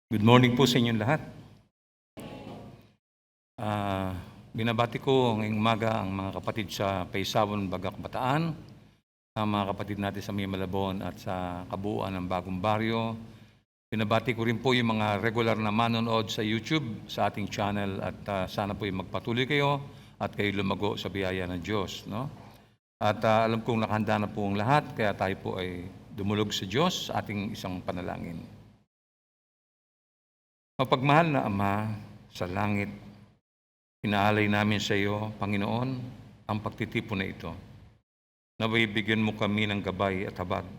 Good morning po sa inyong lahat. Binabati ko ngayong umaga ang mga kapatid sa Paisawon, Bagak, Bataan, ang mga kapatid natin sa May Malabon at sa kabuuan ng Bagong Baryo. Binabati ko rin po yung mga regular na manonood sa YouTube, sa ating channel at sana po yung magpatuloy kayo at kayo lumago sa biyaya ng Diyos. No? At alam kong nakahanda na po ang lahat, kaya tayo po ay dumulog sa Diyos sa ating isang panalangin. Mapagmahal na Ama sa langit, inaalay namin sa iyo, Panginoon, ang pagtitipon na ito. Naway bigyan mo kami ng gabay at habag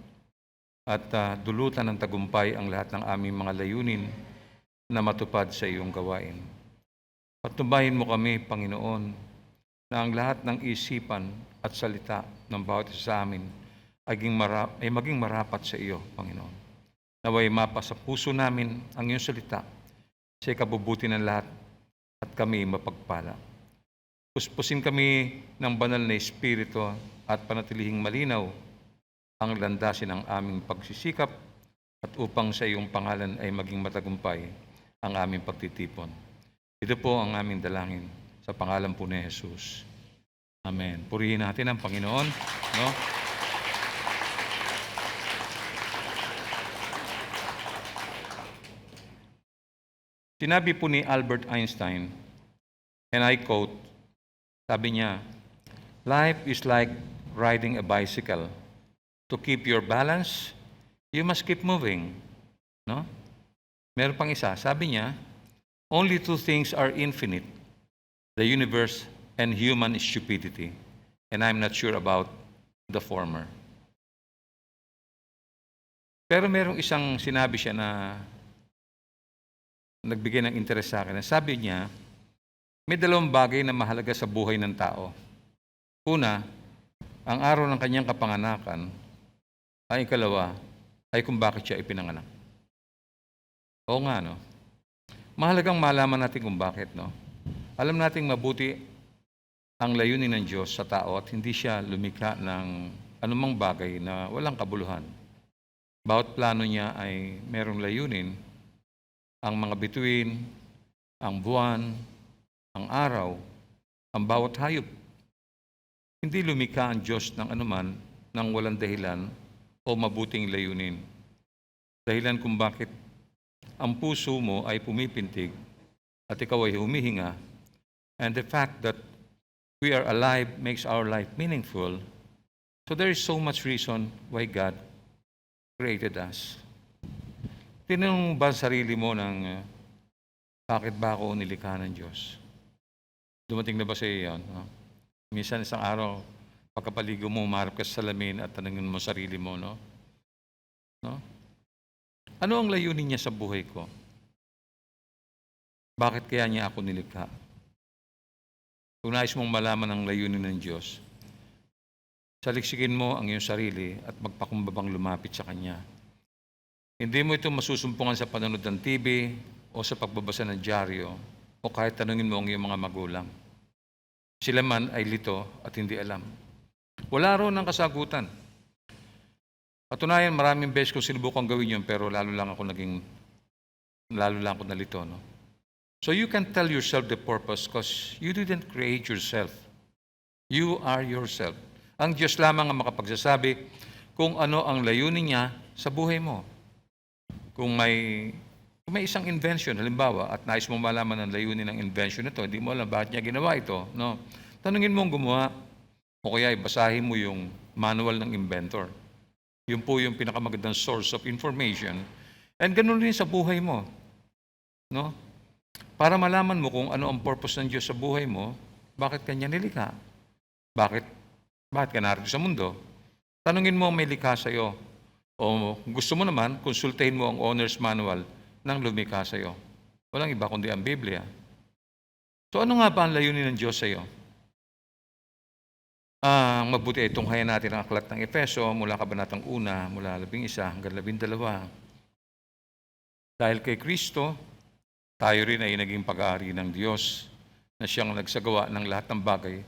at dulutan ng tagumpay ang lahat ng aming mga layunin na matupad sa iyong gawain. Patubayin mo kami, Panginoon, na ang lahat ng isipan at salita ng bawat isa sa amin ay maging marapat sa iyo, Panginoon. Naway mapa sa puso namin ang iyong salita sa ikabubuti ng lahat at kami mapagpala. Puspusin kami ng banal na Espiritu at panatilihing malinaw ang landasin ng aming pagsisikap at upang sa iyong pangalan ay maging matagumpay ang aming pagtitipon. Ito po ang aming dalangin sa pangalan po ni Jesus. Amen. Purihin natin ang Panginoon. No? Sinabi po ni Albert Einstein, and I quote, sabi niya, "Life is like riding a bicycle. To keep your balance, you must keep moving." No? Meron pang isa, sabi niya, "Only two things are infinite, the universe and human stupidity, and I'm not sure about the former." Pero merong isang sinabi siya na nagbigay ng interes sa akin. Sabi niya, may dalawang bagay na mahalaga sa buhay ng tao. Una, ang araw ng kanyang kapanganakan. Ang ikalawa ay kung bakit siya ipinanganak. Oo nga, no? Mahalagang malaman natin kung bakit, no? Alam nating mabuti ang layunin ng Diyos sa tao at hindi siya lumikha ng anumang bagay na walang kabuluhan. Bawat plano niya ay merong layunin. Ang mga bituin, ang buwan, ang araw, ang bawat hayop. Hindi lumikha ang Diyos ng anuman nang walang dahilan o mabuting layunin. Dahilan kung bakit ang puso mo ay pumipintig at ikaw ay humihinga. And the fact that we are alive makes our life meaningful. So there is so much reason why God created us. Tinanong ba sarili mo ng bakit ba ako nilikha ng Diyos? Dumating na ba sa iyo yan? No? Minsan isang araw, pagkapaligo mo, umarap ka sa salamin at tanungin mo sarili mo, no? Ano ang layunin niya sa buhay ko? Bakit kaya niya ako nilikha? Kung nais mong malaman ang layunin ng Diyos, saliksikin mo ang iyong sarili at magpakumbabang lumapit sa Kanya. Hindi mo ito masusumpungan sa panonood ng TV o sa pagbabasa ng dyaryo o kahit tanungin mo ang iyong mga magulang. Sila man ay lito at hindi alam. Wala raw ng kasagutan. Patunayan, maraming beses ko sinubukang gawin yun pero lalo lang ako nalito. No? So you can tell yourself the purpose because you didn't create yourself. You are yourself. Ang Diyos lamang ang makapagsasabi kung ano ang layunin niya sa buhay mo. Kung may isang invention, halimbawa, at nais mo malaman ang layunin ng invention na ito, hindi mo alam bakit niya ginawa ito, no? Tanungin mo ang gumawa, o kaya ibasahin mo yung manual ng inventor. Yun po yung pinakamagandang source of information. And ganun rin sa buhay mo. No? Para malaman mo kung ano ang purpose ng Diyos sa buhay mo, bakit Kanya nilikha? Bakit ka narito sa mundo? Tanungin mo ang may likha sa iyo. O gusto mo naman, konsultahin mo ang owner's manual ng lumikha sa iyo. Walang iba kundi ang Biblia. So ano nga ba ang layunin ng Diyos sa iyo? Mabuti ay tunghayan natin ang aklat ng Efeso mula kabanatang 1, mula 11 hanggang 12. Dahil kay Kristo, tayo rin ay naging pag-aari ng Diyos na siyang nagsagawa ng lahat ng bagay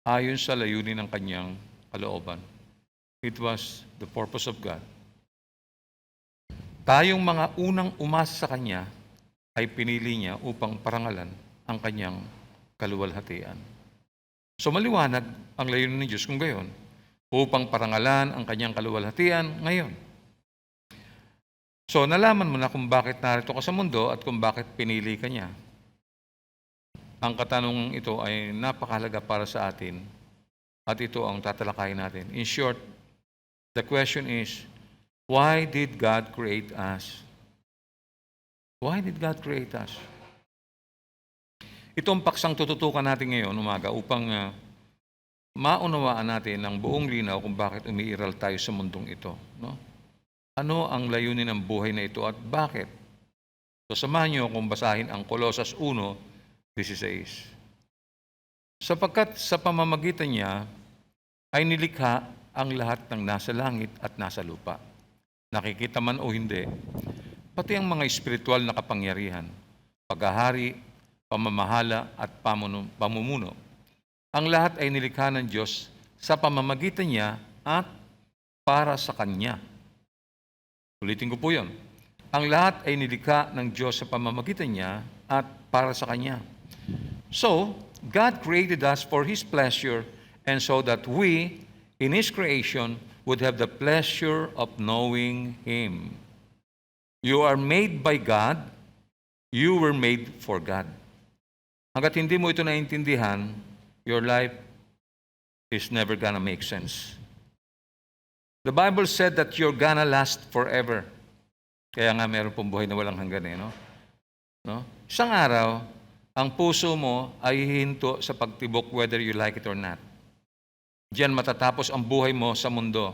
ayon sa layunin ng Kanyang kalooban. It was the purpose of God. tayong mga unang umasa sa Kanya ay pinili niya upang parangalan ang Kanyang kaluwalhatian. So maliwanag ang layunin ng Diyos kung gayon, upang parangalan ang Kanyang kaluwalhatian ngayon. So nalaman mo na kung bakit narito ka sa mundo at kung bakit pinili ka niya. Ang katanungang ito ay napakahalaga para sa atin at ito ang tatalakayin natin. In short, the question is, why did God create us? Why did God create us? Ito ang paksang tututukan natin ngayon umaga upang maunawaan natin ng buong linaw kung bakit umiiral tayo sa mundong ito. No? Ano ang layunin ng buhay na ito at bakit? So samahan niyo kung basahin ang Colosas 1:16. Sapagkat sa pamamagitan niya ay nilikha ang lahat ng nasa langit at nasa lupa. Nakikita man o hindi, pati ang mga espiritual na kapangyarihan, paghahari, pamamahala at pamumuno. Ang lahat ay nilikha ng Diyos sa pamamagitan niya at para sa Kanya. Ulitin ko po yun. Ang lahat ay nilikha ng Diyos sa pamamagitan niya at para sa Kanya. So, God created us for His pleasure and so that we, in His creation, would have the pleasure of knowing Him. You are made by God. You were made for God. Hanggat hindi mo ito naintindihan, your life is never gonna make sense. The Bible said that you're gonna last forever. Kaya nga meron pong buhay na walang hanggan no? Isang araw, ang puso mo ay hihinto sa pagtibok whether you like it or not. Diyan matatapos ang buhay mo sa mundo.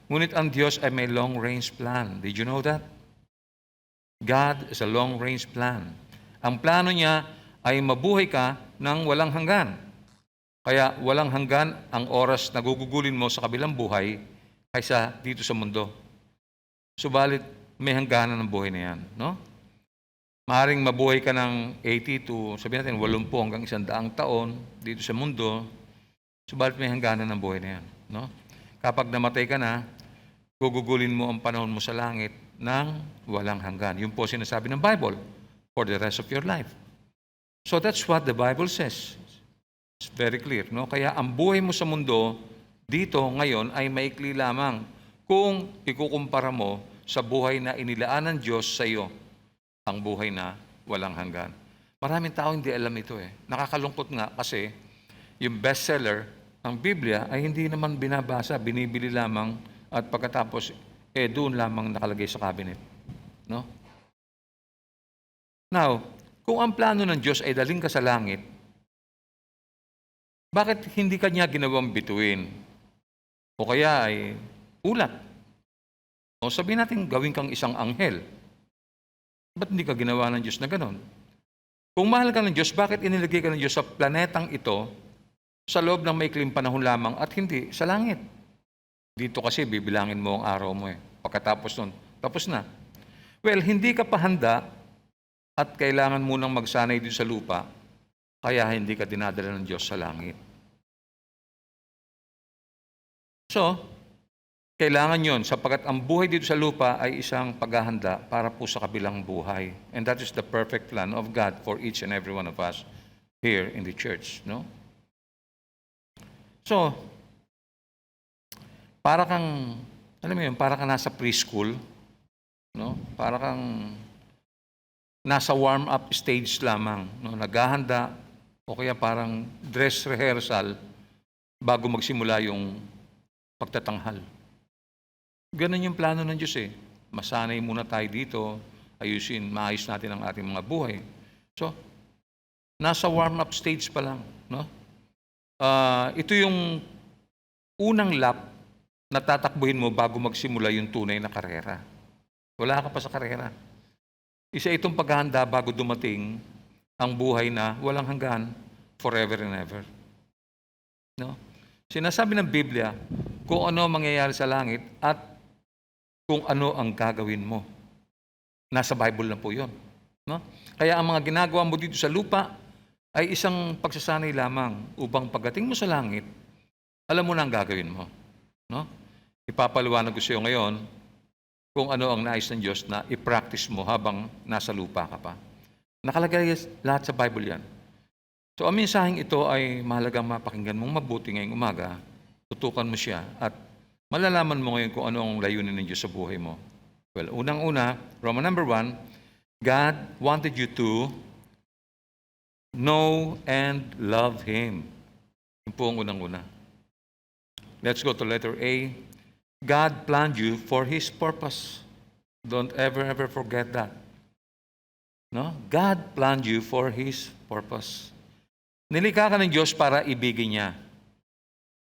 Ngunit ang Diyos ay may long-range plan. Did you know that? God is a long-range plan. Ang plano niya ay mabuhay ka ng walang hanggan. Kaya walang hanggan ang oras na gugugulin mo sa kabilang buhay kaysa dito sa mundo. Subalit, may hangganan ng buhay na yan. No? Maaaring mabuhay ka ng 80 to, sabihin natin, 80 hanggang 100 taon dito sa mundo. Subalit may hangganan ng buhay na yan. No? Kapag namatay ka na, gugugulin mo ang panahon mo sa langit ng walang hanggan. Yun po sinasabi ng Bible, for the rest of your life. So that's what the Bible says. It's very clear. No? Kaya ang buhay mo sa mundo, dito ngayon ay maikli lamang kung ikukumpara mo sa buhay na inilaan ng Diyos sa iyo, ang buhay na walang hanggan. Maraming tao hindi alam ito Nakakalungkot nga kasi yung bestseller ng Biblia ay hindi naman binabasa, binibili lamang at pagkatapos doon lamang nakalagay sa cabinet. No? Now, kung ang plano ng Diyos ay daling ka sa langit, bakit hindi kanya ginawang bituin? O kaya ay ulat? O sabihin natin gawin kang isang anghel. Ba't hindi ka ginawa ng Diyos na ganon? Kung mahal ka ng Diyos, bakit inilagay ka ng Diyos sa planetang ito sa loob ng maikling panahon lamang at hindi sa langit? Dito kasi bibilangin mo ang araw mo Pagkatapos nun, tapos na. Well, hindi ka pa handa at kailangan munang magsanay dito sa lupa, kaya hindi ka dinadala ng Diyos sa langit. So, kailangan yon sapagkat ang buhay dito sa lupa ay isang paghahanda para po sa kabilang buhay. And that is the perfect plan of God for each and every one of us here in the church. No? So, para kang, alam mo yun, para kang nasa preschool, no? Para kang nasa warm-up stage lamang, no? Naghahanda, o kaya parang dress rehearsal bago magsimula yung pagtatanghal. Ganun yung plano ng Diyos Masanay muna tayo dito, maayos natin ang ating mga buhay. So, nasa warm-up stage pa lang, no? Ito yung unang lap na tatakbuhin mo bago magsimula yung tunay na karera. Wala ka pa sa karera. Isa itong paghahanda bago dumating ang buhay na walang hanggan, forever and ever. No? Sinasabi ng Biblia kung ano mangyayari sa langit at kung ano ang gagawin mo. Nasa Bible lang po yun. No? Kaya ang mga ginagawa mo dito sa lupa ay isang pagsasanay lamang upang pagdating mo sa langit, alam mo na ang gagawin mo. No? Ipapaliwanag ko sa iyo ngayon kung ano ang nais ng Diyos na i-practice mo habang nasa lupa ka pa. Nakalagay lahat sa Bible yan. So ang mensaheng ito ay mahalagang mapakinggan mong mabuti ngayong umaga, tutukan mo siya at malalaman mo ngayon kung ano ang layunin ng Diyos sa buhay mo. Well, unang-una, Roman number 1, God wanted you to know and love Him. Yun po ang unang-una. Let's go to letter A. God planned you for His purpose. Don't ever forget that. No? God planned you for His purpose. Nilikha ka ng Diyos para ibigin niya.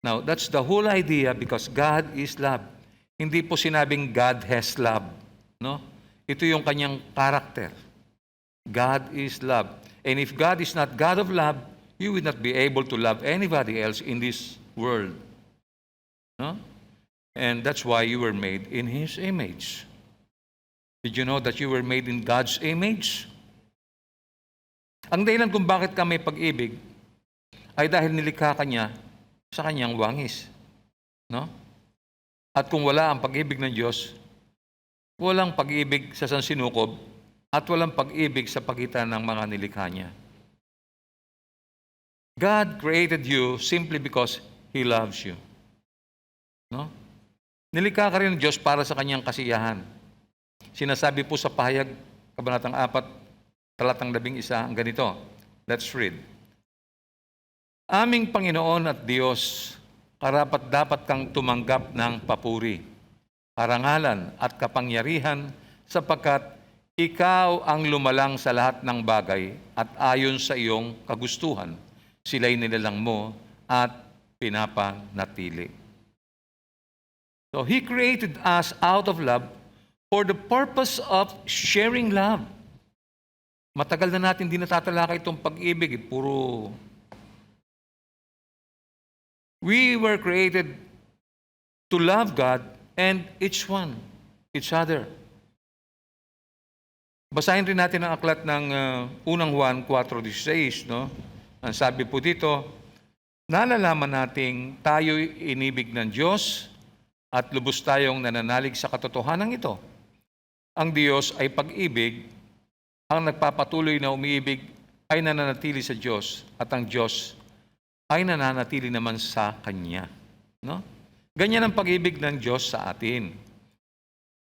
Now, that's the whole idea because God is love. Hindi po sinabing God has love. No? Ito yung kanyang character. God is love. And if God is not God of love, you will not be able to love anybody else in this world. No? And that's why you were made in His image. Did you know that you were made in God's image? Ang dahilan kung bakit ka may pag-ibig ay dahil nilikha ka niya sa kanyang wangis. No? At kung wala ang pag-ibig ng Diyos, walang pag-ibig sa sansinukob at walang pag-ibig sa pagitan ng mga nilikha niya. God created you simply because He loves you. No? Nilikha ka rin ng Diyos para sa kanyang kasiyahan. Sinasabi po sa pahayag, Kabanatang 4, talatang 11, ang ganito. Let's read. Aming Panginoon at Diyos, karapat-dapat kang tumanggap ng papuri, karangalan at kapangyarihan sapagkat ikaw ang lumalang sa lahat ng bagay at ayon sa iyong kagustuhan, sila'y nilalang mo at pinapanatili. So He created us out of love for the purpose of sharing love. Matagal na natin din natatalakay itong pag-ibig. We were created to love God and each other. Basahin rin natin ang aklat ng unang Juan 4:16, no? Ang sabi po dito, nalalaman nating tayo'y inibig ng Diyos at lubos tayong nananalig sa katotohanan ito. Ang Diyos ay pag-ibig, ang nagpapatuloy na umiibig ay nananatili sa Diyos at ang Diyos ay nananatili naman sa Kanya. No? Ganyan ang pag-ibig ng Diyos sa atin.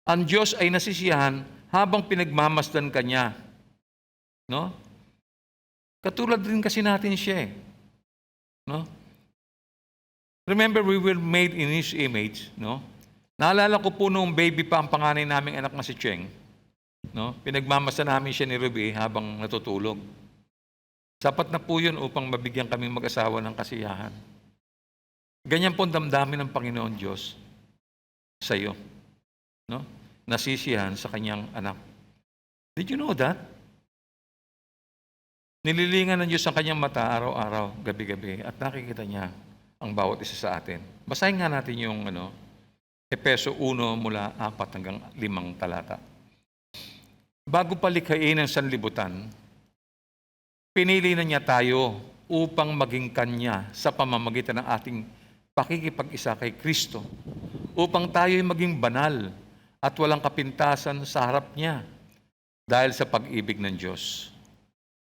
Ang Diyos ay nasisiyahan habang pinagmamasdan Kanya. No? Katulad din kasi natin siya. No? Remember, we were made in His image. No? Naalala ko po noong baby pa ang panganay naming anak na si Cheng. No? Pinagmamasdan namin siya ni Ruby habang natutulog. Sapat na po yun upang mabigyan kaming mag-asawa ng kasiyahan. Ganyan po ang damdamin ng Panginoon Diyos sa iyo. No? Nasisiyahan sa kanyang anak. Did you know that? Nililingan ng Diyos ang kanyang mata araw-araw, gabi-gabi, at nakikita niya ang bawat isa sa atin. Basahin nga natin yung Efeso 1 mula 4 hanggang 5 talata. Bago palikhain ang sanlibutan, pinili na niya tayo upang maging Kanya sa pamamagitan ng ating pakikipag-isa kay Kristo, upang tayo'y maging banal at walang kapintasan sa harap niya dahil sa pag-ibig ng Diyos.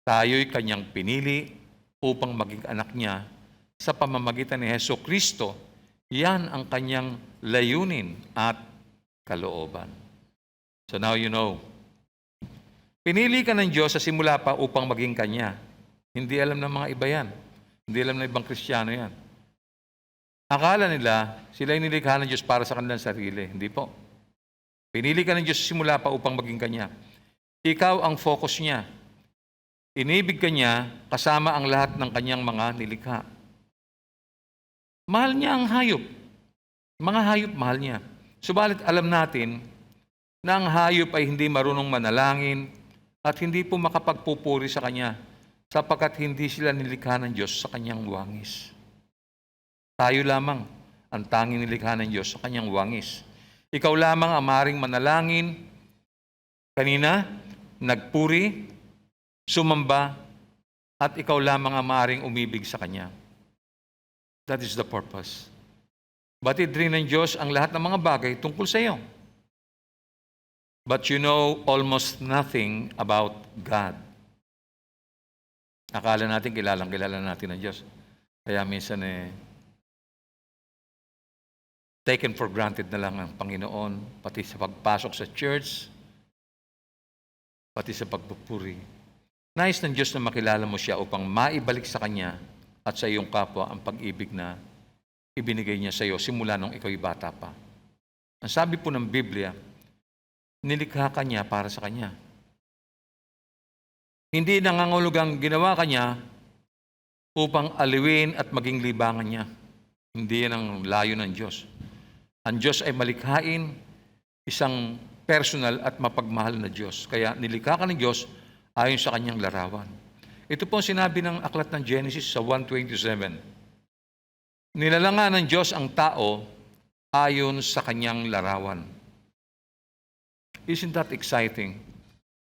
Tayo'y Kanyang pinili upang maging anak niya sa pamamagitan ni Hesus Kristo. Yan ang Kanyang layunin at kalooban. So now you know. Pinili ka ng Diyos sa simula pa upang maging Kanya. Hindi alam ng mga iba yan. Hindi alam ng ibang Kristiyano yan. Akala nila, sila nilikha ng Diyos para sa kanilang sarili. Hindi po. Pinili ka ng Diyos sa simula pa upang maging Kanya. Ikaw ang focus niya. Inibig ka niya kasama ang lahat ng Kanyang mga nilikha. Mahal niya ang hayop. Mga hayop, mahal niya. Subalit alam natin na ang hayop ay hindi marunong manalangin at hindi po makapagpupuri sa Kanya sapagkat hindi sila nilikha ng Diyos sa Kanyang wangis. Tayo lamang ang tanging nilikha ng Diyos sa Kanyang wangis. Ikaw lamang ang maaaring manalangin, kanina, nagpuri, sumamba, at ikaw lamang ang maaaring umibig sa Kanya. That is the purpose. Batid rin ng Diyos ang lahat ng mga bagay tungkol sa iyo. but you know almost nothing about God. Akala natin kilala natin ang Diyos. Kaya minsan taken for granted na lang ang Panginoon, pati sa pagpasok sa church, pati sa pagpupuri. Nais ng Diyos na makilala mo siya upang maibalik sa Kanya at sa iyong kapwa ang pag-ibig na ibinigay niya sa iyo simula nung ikaw'y bata pa. Ang sabi po ng Biblia, nilikha ka niya para sa Kanya. Hindi nangangulugang ginawa ka niya upang aliwin at maging libangan niya. Hindi yan ang layo ng Diyos. Ang Diyos ay malikhain, isang personal at mapagmahal na Diyos. Kaya nilikha ka ng Diyos ayon sa Kanyang larawan. Ito po ang sinabi ng aklat ng Genesis sa 1:27. Nilalangan ng Diyos ang tao ayon sa Kanyang larawan. Isn't that exciting?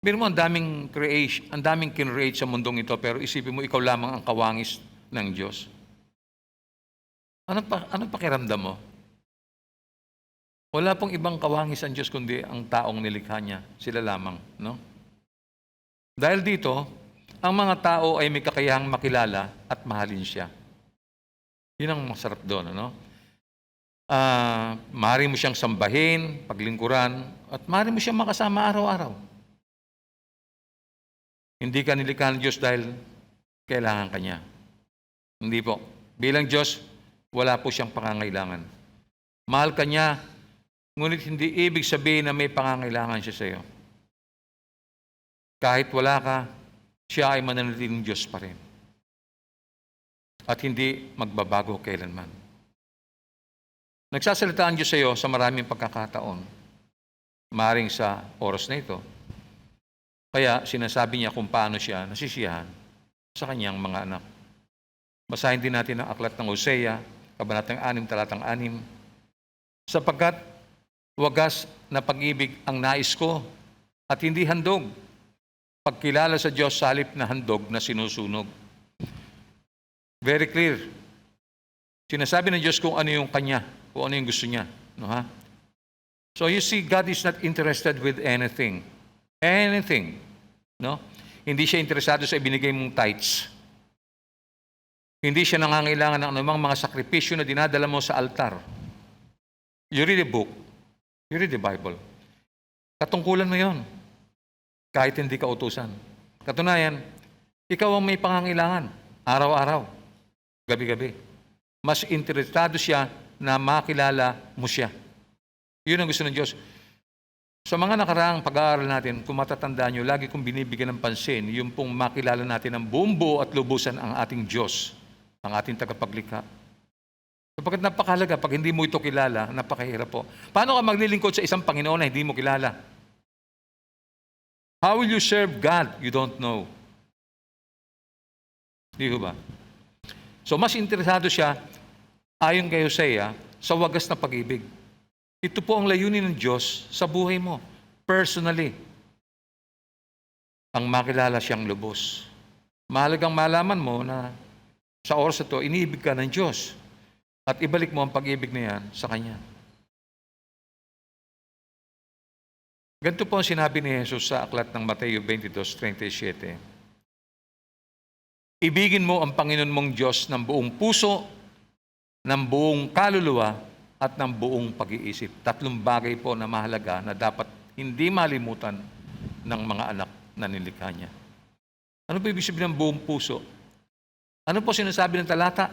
Meron mo, ang daming creation, ang daming kinreate sa mundong ito, pero isipin mo, ikaw lamang ang kawangis ng Diyos. Anong pakiramdam mo? Wala pong ibang kawangis ang Diyos, kundi ang taong nilikha niya. Sila lamang, no? Dahil dito, ang mga tao ay may kakayahang makilala at mahalin siya. Yun ang masarap doon, ano? Maaari mo siyang sambahin, paglingkuran, at maaari mo siyang makasama araw-araw. Hindi ka nilikha ng Diyos dahil kailangan ka niya. Hindi po. Bilang Diyos, wala po siyang pangangailangan. Mahal ka niya, ngunit hindi ibig sabihin na may pangangailangan siya sa iyo. Kahit wala ka, siya ay mananatiling Diyos pa rin. At hindi magbabago kailanman. Nagsasalita ang Diyos sa iyo sa maraming pagkakataon. Maring sa oras na ito. Kaya sinasabi niya kung paano siya nasisiyahan sa kanyang mga anak. Basahin din natin ang aklat ng Hosea, kabanatang 6, talatang 6. Sapagkat wagas na pag-ibig ang nais ko at hindi handog. Pagkilala sa Diyos sa halip na handog na sinusunog. Very clear. Sinasabi ng Diyos kung ano yung Kanya, kung ano yung gusto niya. No, ha? So you see, God is not interested with anything. Anything. No? Hindi siya interesado sa ibinigay mong tithes. Hindi siya nangangailangan ng anumang mga sakripisyo na dinadala mo sa altar. You read a book. You read the Bible. Katungkulan mo yon. Kahit hindi ka utusan. Katunayan, ikaw ang may pangangailangan. Araw-araw. Gabi-gabi. Mas interesado siya na makilala mo siya. Yun ang gusto ng Diyos. Sa mga nakaraang pag-aaral natin, kung matatandaan nyo, lagi kong binibigyan ng pansin, yung pong makilala natin ng buong buo at lubusan ang ating Diyos, ang ating tagapaglikha. Sapagkat napakahalaga, pag hindi mo ito kilala, napakahirap po. Paano ka maglilingkod sa isang Panginoon na hindi mo kilala? How will you serve God? You don't know. Di ba? So mas interesado siya, ayon kay Hosea, sa wagas na pag-ibig. Ito po ang layunin ng Diyos sa buhay mo, personally. Ang makilala siyang lubos. Mahalagang malaman mo na sa oras ito, iniibig ka ng Diyos. At ibalik mo ang pag-ibig na yan sa Kanya. Ganito po ang sinabi ni Jesus sa aklat ng Mateo 22:37. Ibigin mo ang Panginoon mong Diyos ng buong puso, ng buong kaluluwa, at ng buong pag-iisip. 3 bagay po na mahalaga na dapat hindi malimutan ng mga anak na nilikha niya. Ano po ibig sabihin ng buong puso? Ano po sinasabi ng talata?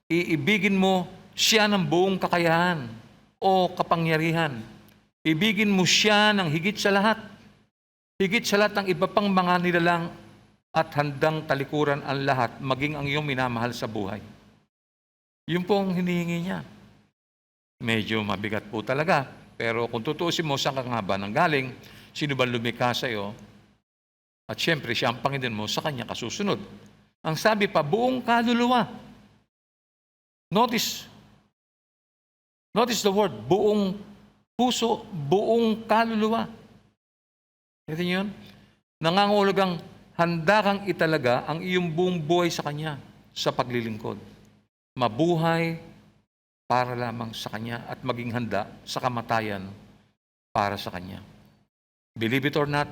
Iibigin mo siya ng buong kakayahan o kapangyarihan. Ibigin mo siya ng higit sa lahat. Higit sa lahat ng iba pang mga nilalang at handang talikuran ang lahat, maging ang iyong minamahal sa buhay. Yun po ang hinihingi niya. Medyo mabigat po talaga. Pero kung tutuusin mo, saan ka nga ba nanggaling? Sino ba lumikha sa iyo? At syempre, siya ang Panginoon mo, sa Kanya kasusunod. Ang sabi pa, buong kaluluwa. Notice the word, buong puso, buong kaluluwa. Ito yun? Nangangahulugang handa kang italaga ang iyong buong buhay sa Kanya sa paglilingkod. Mabuhay para lamang sa Kanya at maging handa sa kamatayan para sa Kanya. Believe it or not,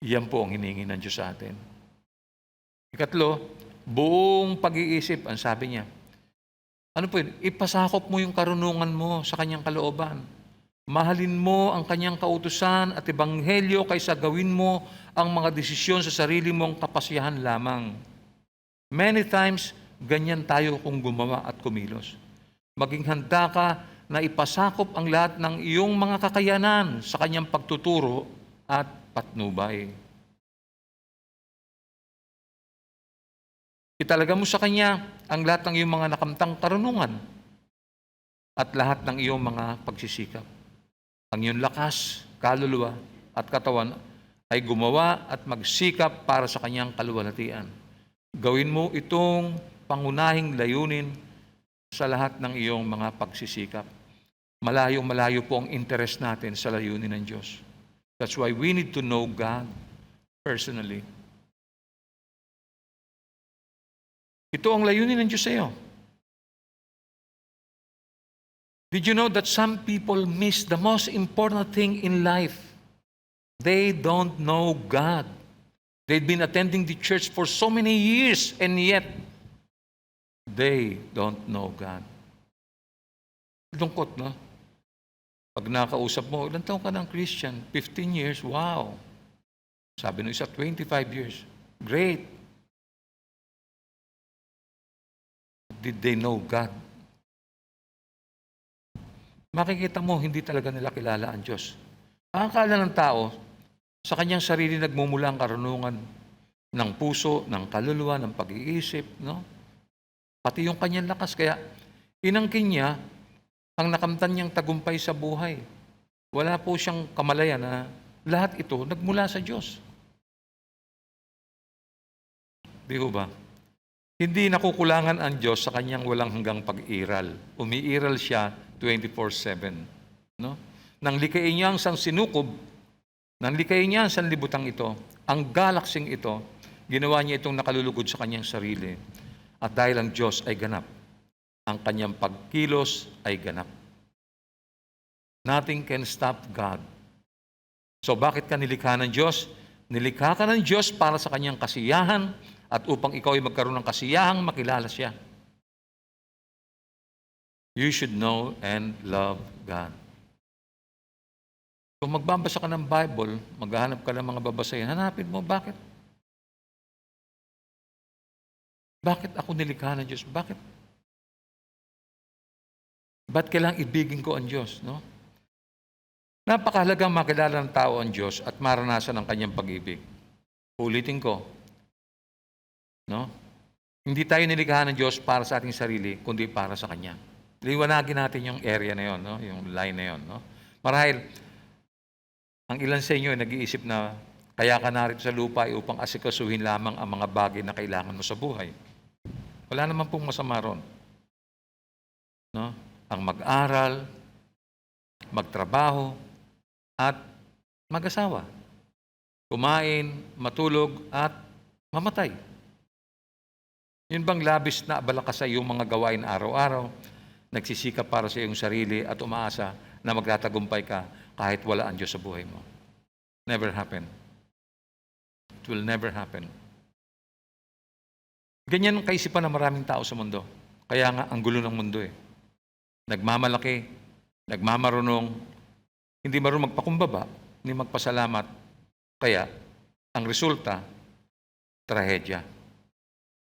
yan po ang hinihingi ng Diyos sa atin. Ikatlo, buong pag-iisip, ang sabi niya. Ano po yun? Ipasakop mo yung karunungan mo sa kanyang kalooban. Mahalin mo ang kanyang kautusan at ebanghelyo kaysa gawin mo ang mga desisyon sa sarili mong kapasyahan lamang. Many times, ganyan tayo kung gumawa at kumilos. Maging handa ka na ipasakop ang lahat ng iyong mga kakayanan sa kanyang pagtuturo at patnubay. Italaga mo sa kanya ang lahat ng iyong mga nakamtang karunungan at lahat ng iyong mga pagsisikap. Ang iyong lakas, kaluluwa at katawan ay gumawa at magsikap para sa kanyang kaluwalhatian. Gawin mo itong pangunahing layunin sa lahat ng iyong mga pagsisikap. Malayong-malayo po ang interest natin sa layunin ng Diyos. That's why we need to know God personally. Ito ang layunin ng Diyos sa iyo. Did you know that some people miss the most important thing in life? They don't know God. They've been attending the church for so many years and yet they don't know God. Lungkot, no? Pag nakausap mo, ilan taon ka ng Christian? 15 years, wow. Sabi nung isa, 25 years. Great. Did they know God? Makikita mo, hindi talaga nila kilala ang Diyos. Ang akala ng tao, sa kanyang sarili nagmumula ang karunungan ng puso, ng kaluluwa, ng pag-iisip, no? Pati yung kanyang lakas. Kaya inangkin niya ang nakamtan niyang tagumpay sa buhay. Wala po siyang kamalayan na lahat ito nagmula sa Diyos. Di ba? Hindi nakukulangan ang Diyos sa kanyang walang hanggang pag-iral. Umiiral siya 24/7. No? Nang likayin niya ang sansinukob, nang likayin niya ang sanlibutang ito, ang galaksing ito, ginawa niya itong nakalulugod sa kanyang sarili. At dahil ang Diyos ay ganap, ang kanyang pagkilos ay ganap. Nothing can stop God. So bakit ka nilikha ng Diyos? Nilikha ka ng Diyos para sa kanyang kasiyahan at upang ikaw ay magkaroon ng kasiyahang makilala siya. You should know and love God. Kung magbabasa ka ng Bible, maghahanap ka ng mga babasahin, hanapin mo, bakit? Bakit ako nilikha ng Diyos? Bakit? Ba't kailangang ibigin ko ang Diyos? No? Napakahalagang makilala ng tao ang Diyos at maranasan ang kanyang pag-ibig. Ulitin ko. No? Hindi tayo nilikha ng Diyos para sa ating sarili, kundi para sa Kanya. Liwanagin natin yung area na yon, no? Yung line na yon. No? Marahil, ang ilan sa inyo ay nag-iisip na kaya ka narito sa lupa ay upang asikasuhin lamang ang mga bagay na kailangan mo sa buhay. Wala naman pong masama ron. No? Ang mag-aral, magtrabaho, at mag-asawa. Kumain, matulog, at mamatay. Yun bang labis na abala ka sa iyong mga gawain araw-araw, nagsisikap para sa iyong sarili at umaasa na magtatagumpay ka kahit wala ang Diyos sa buhay mo? Never happen. It will never happen. Ganyan ang kaisipan ng maraming tao sa mundo. Kaya nga, ang gulo ng mundo eh. Nagmamalaki, nagmamarunong, hindi marunong magpakumbaba, hindi magpasalamat. Kaya, ang resulta, trahedya.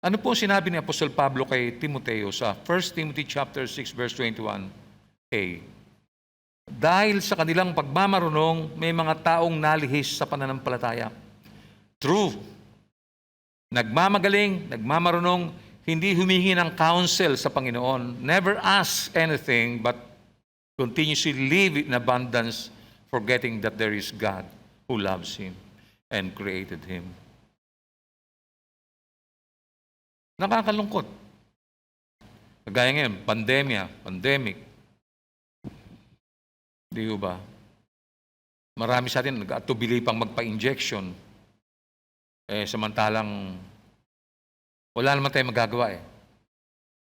Ano po sinabi ni Apostol Pablo kay Timoteo sa 1 Timothy chapter 6 verse 21a? Dahil sa kanilang pagmamarunong, may mga taong nalihis sa pananampalataya. True. Nagmamagaling, nagmamarunong, hindi humingi ng counsel sa Panginoon. Never ask anything, but continuously live in abundance, forgetting that there is God who loves him and created him. Nakakalungkot. Kagaya ngayon, pandemic. Di ba? Marami sa atin nag-atubili pang magpa-injection. Samantalang wala naman tayong magagawa eh.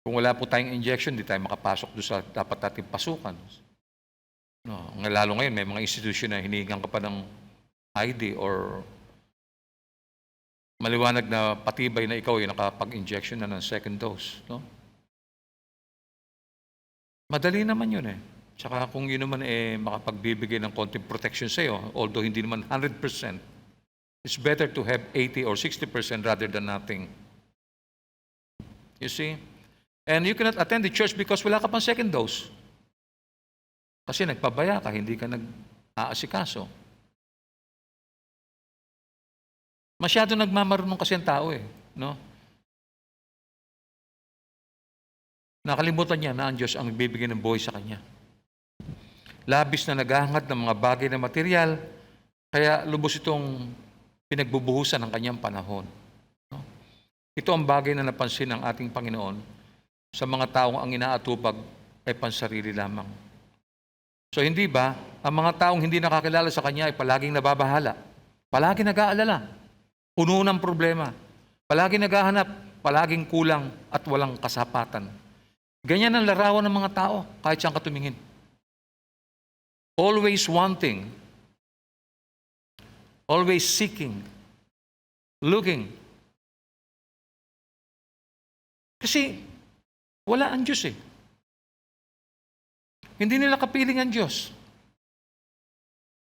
Kung wala po tayong injection, di tayo makapasok doon sa dapat natin pasukan. No, lalo ngayon, may mga institusyon na hinihingan ka pa ng ID or maliwanag na patibay na ikaw ay nakapag-injection na ng second dose. No? Madali naman yun eh. Tsaka kung yun naman makapagbibigay ng konting protection sa iyo, although hindi naman 100%, it's better to have 80 or 60% rather than nothing. You see? And you cannot attend the church because wala ka pang second dose. Kasi nagpabaya ka, hindi ka nag-aasikaso. Masyado nagmamarunong kasi ang tao eh. No? Nakalimutan niya na ang Diyos ang nagbibigay ng buhay sa kanya. Labis na naghahangad ng mga bagay na material, kaya lubos itong pinagbubuhusan ng kanyang panahon. No? Ito ang bagay na napansin ng ating Panginoon sa mga taong ang inaatupag ay pansarili lamang. So hindi ba, ang mga taong hindi nakakilala sa Kanya ay palaging nababahala, palaging nag-aalala, puno ng problema, palaging naghahanap, palaging kulang at walang kasapatan. Ganyan ang larawan ng mga tao kahit siyang katumingin. Always wanting, always seeking, looking. Kasi wala ang Diyos eh. Hindi nila kapiling ang Diyos.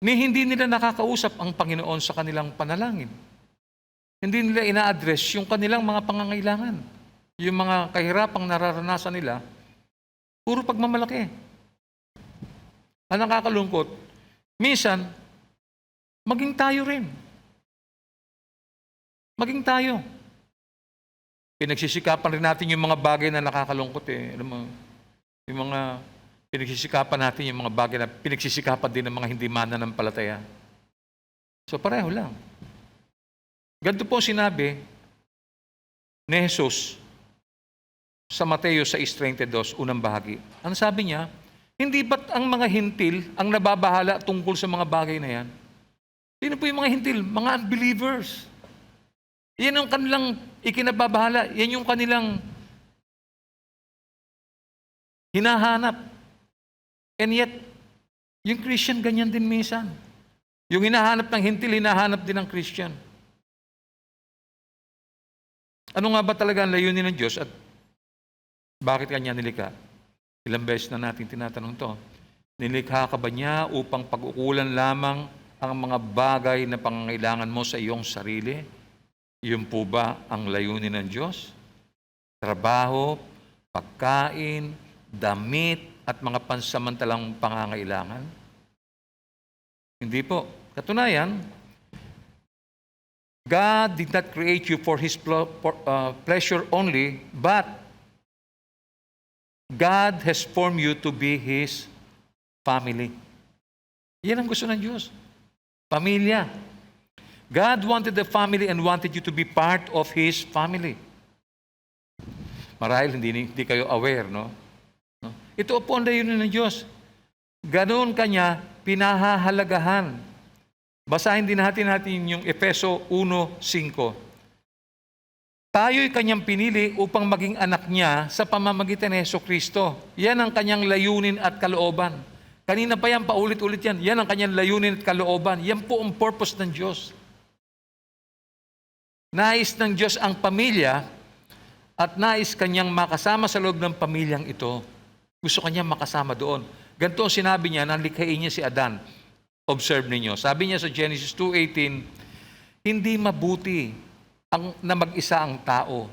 Hindi nila nakakausap ang Panginoon sa kanilang panalangin. Hindi nila ina-address yung kanilang mga pangangailangan. Yung mga kahirapang nararanasan nila, puro pagmamalaki. Ang nakakalungkot, minsan, maging tayo rin. Maging tayo. Pinagsisikapan rin natin yung mga bagay na nakakalungkot eh. Alam mo, yung mga pinagsisikapan natin yung mga bagay na pinagsisikapan din ng mga hindi mananampalataya. So pareho lang. Ganito po sinabi ni Jesus sa Mateo 6:32, unang bahagi. Ang sabi niya, hindi ba't ang mga hintil ang nababahala tungkol sa mga bagay na yan? Sino po yung mga hintil? Mga unbelievers. Yan ang kanilang ikinababahala. Yan yung kanilang hinahanap. And yet, yung Christian ganyan din minsan. Yung hinahanap ng hintil, hinahanap din ng Christian. Ano nga ba talaga ang layunin ng Diyos at bakit kanya nilikha? Ilang beses na natin tinatanong to. Nilikha ka ba niya upang pag-ukulan lamang ang mga bagay na pangangailangan mo sa iyong sarili? Yun po ba ang layunin ng Diyos? Trabaho, pagkain, damit, at mga pansamantalang pangangailangan? Hindi po. Katunayan, God did not create you for His pleasure only, but God has formed you to be His family. Yan ang gusto ng Diyos. Pamilya. God wanted the family and wanted you to be part of His family. Marahil hindi kayo aware, no? Ito po ang layunin ng Diyos. Ganoon kanya pinahahalagahan. Basahin din natin yung Efeso 1:5. Tayo'y kanyang pinili upang maging anak niya sa pamamagitan ni Jesucristo. Yan ang kanyang layunin at kalooban. Kanina pa yan, paulit-ulit yan. Yan ang kanyang layunin at kalooban. Yan po ang purpose ng Diyos. Nais ng Diyos ang pamilya at nais kanyang makasama sa loob ng pamilyang ito. Gusto kanya makasama doon. Ganito ang sinabi niya nang likhain niya si Adan. Observe ninyo. Sabi niya sa Genesis 2:18, hindi mabuti na mag-isa ang tao.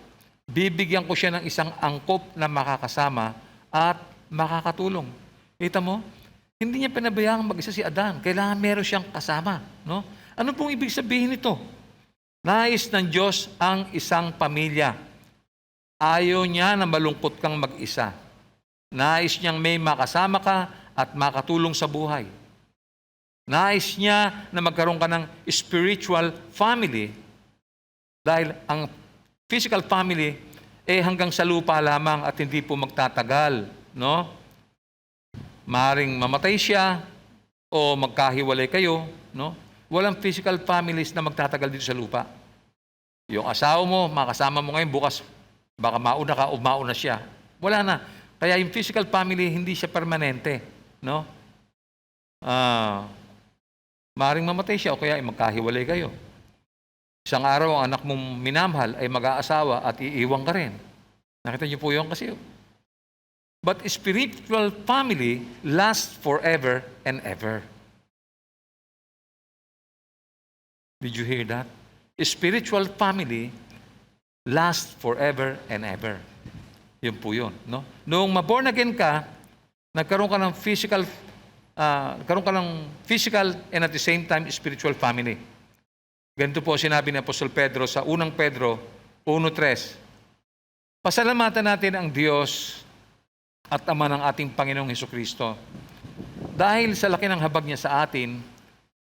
Bibigyan ko siya ng isang angkop na makakasama at makakatulong. Kita mo? Hindi niya pinabayaan mag-isa si Adan. Kailangan meron siyang kasama. No? Ano pong ibig sabihin nito? Nais ng Diyos ang isang pamilya. Ayaw niya na malungkot kang mag-isa. Nais niyang may makasama ka at makatulong sa buhay. Nais niya na magkaroon ka ng spiritual family dahil ang physical family hanggang sa lupa lamang at hindi po magtatagal. No? Maaring mamatay siya o magkahiwalay kayo. No? Walang physical families na magtatagal dito sa lupa. Yung asawa mo, makasama mo ngayon, bukas baka mauna ka o mauna siya. Wala na. Kaya yung physical family, hindi siya permanente. No? Maaaring mamatay siya o kaya ay magkahiwalay kayo. Isang araw, ang anak mong minamahal ay mag-aasawa at iiwan ka rin. Nakita niyo po yun kasi. But spiritual family lasts forever and ever. Did you hear that? Spiritual family lasts forever and ever. Yun po yun. No? Noong ma-born again ka, nagkaroon ka ng physical and at the same time spiritual family. Ganito po sinabi ni Apostol Pedro sa unang Pedro 1:3. Pasalamatan natin ang Diyos at Ama ng ating Panginoong Hesukristo. Dahil sa laki ng habag niya sa atin,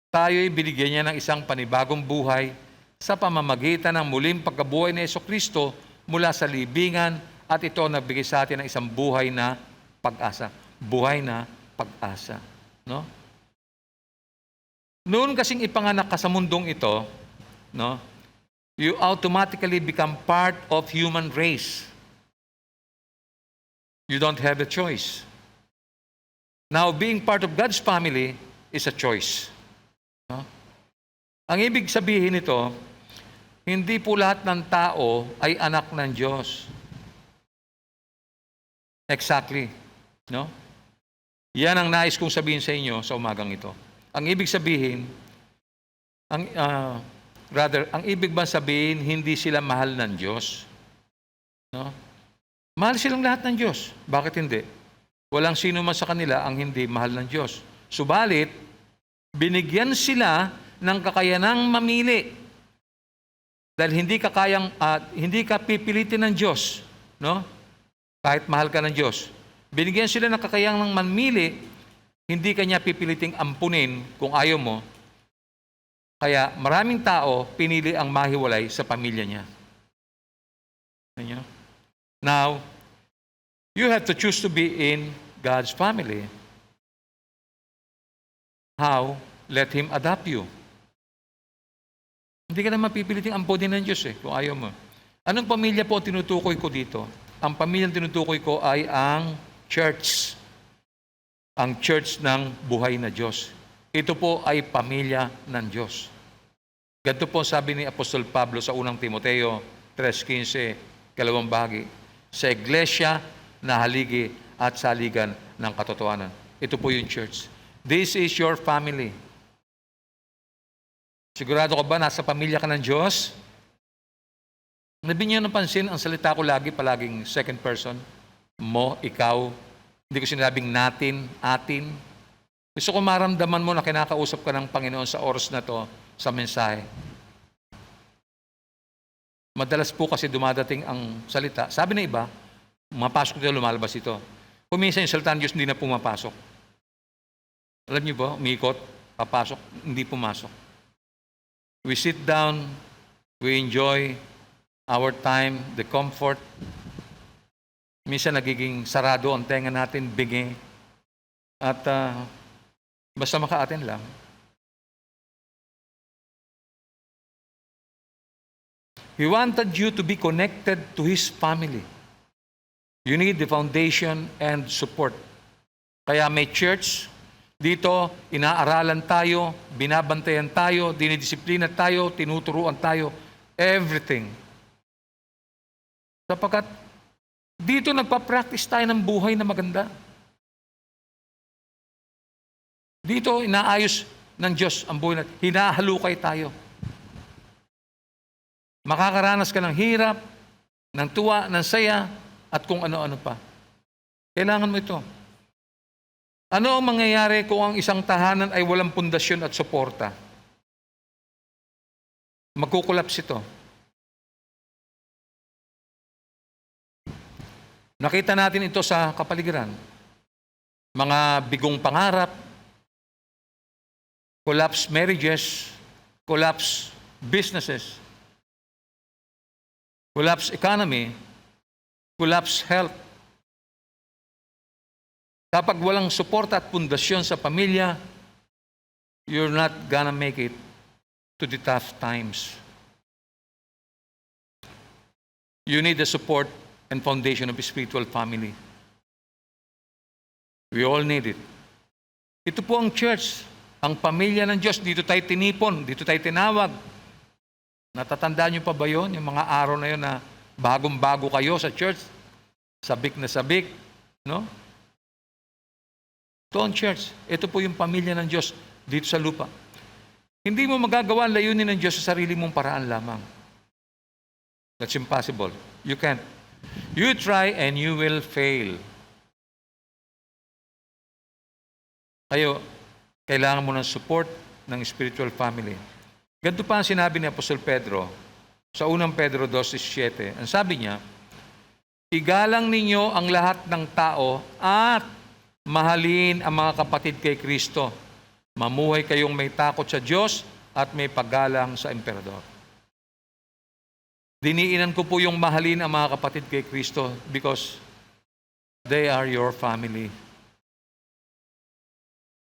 tayo'y binigyan niya ng isang panibagong buhay sa pamamagitan ng muling pagkabuhay ni Hesukristo mula sa libingan, at ito nagbigay sa atin ng isang buhay na pag-asa. Buhay na pag-asa. No? Noon kasing ipanganak ka sa mundong ito, no, you automatically become part of human race. You don't have a choice. Now, being part of God's family is a choice. No? Ang ibig sabihin nito, hindi po lahat ng tao ay anak ng Diyos. Exactly. No? Yan ang nais kong sabihin sa inyo sa umagang ito. Ang ibig sabihin, ang ibig ba sabihin, hindi sila mahal ng Diyos? No? Mahal silang lahat ng Diyos. Bakit hindi? Walang sino man sa kanila ang hindi mahal ng Diyos. Subalit, binigyan sila ng kakayanang mamili. Dahil hindi ka pipilitin ng Diyos, no? Kahit mahal ka ng Diyos. Binigyan sila ng kakayanang mamili, hindi kanya pipiliting ampunin kung ayaw mo. Kaya maraming tao pinili ang mahiwalay sa pamilya niya. Now, you have to choose to be in God's family. How? Let Him adopt you. Hindi ka na mapipiliting ampunin ng Diyos kung ayaw mo. Anong pamilya po tinutukoy ko dito? Ang pamilyang tinutukoy ko ay ang church. Ang church ng buhay na Diyos. Ito po ay pamilya ng Diyos. Ganito po sabi ni Apostol Pablo sa unang Timoteo 3:15, kalawang bahagi, sa iglesia na haligi at saligan ng katotohanan. Ito po yung church. This is your family. Sigurado ka ba nasa pamilya ka ng Diyos? Nabigyan niyo napansin, ang salita ko palaging second person. Mo, ikaw. Hindi ko sinabing natin, atin. Gusto ko maramdaman mo na kinakausap ka ng Panginoon sa oras na to, sa mensahe. Madalas po kasi dumadating ang salita. Sabi na iba, mapasok ito, lumalabas ito. Kuminsan yung salita ng Diyos hindi na pumapasok. Alam niyo ba, umiikot, papasok, hindi pumasok. We sit down, we enjoy our time, the comfort. Minsan nagiging sarado ang tenga natin, bingi. At basta maka-attend lang. He wanted you to be connected to His family. You need the foundation and support. Kaya may church, dito inaaralan tayo, binabantayan tayo, dinidisiplina tayo, tinuturuan tayo, everything. Sapagkat dito nagpa-practice tayo ng buhay na maganda. Dito inaayos ng Diyos ang buhay natin. Hinahalukay tayo. Makakaranas ka ng hirap, ng tuwa, ng saya, at kung ano-ano pa. Kailangan mo ito. Ano ang mangyayari kung ang isang tahanan ay walang pundasyon at suporta? Magkukulaps ito. Nakita natin ito sa kapaligiran. Mga bigong pangarap, collapse marriages, collapse businesses, collapse economy, collapse health. Kapag walang suporta at pundasyon sa pamilya, you're not gonna make it to the tough times. You need the support and foundation of a spiritual family. We all need it. Ito po ang church. Ang pamilya ng Diyos, dito tayo tinipon, dito tayo tinawag. Natatandaan niyo pa ba yun? Yung mga araw na yun na bagong-bago kayo sa church, sabik na sabik, no? Ito ang church. Ito po yung pamilya ng Diyos dito sa lupa. Hindi mo magagawa ang layunin ng Diyos sa sarili mong paraan lamang. That's impossible. You can't. You try and you will fail. Kayo, kailangan mo ng support ng spiritual family. Ganito pa ang sinabi ni Apostol Pedro sa unang Pedro 2:7. Ang sabi niya, igalang ninyo ang lahat ng tao at mahalin ang mga kapatid kay Kristo. Mamuhay kayong may takot sa Diyos at may paggalang sa emperador. Diniinan ko po yung mahalin ang mga kapatid kay Kristo because they are your family.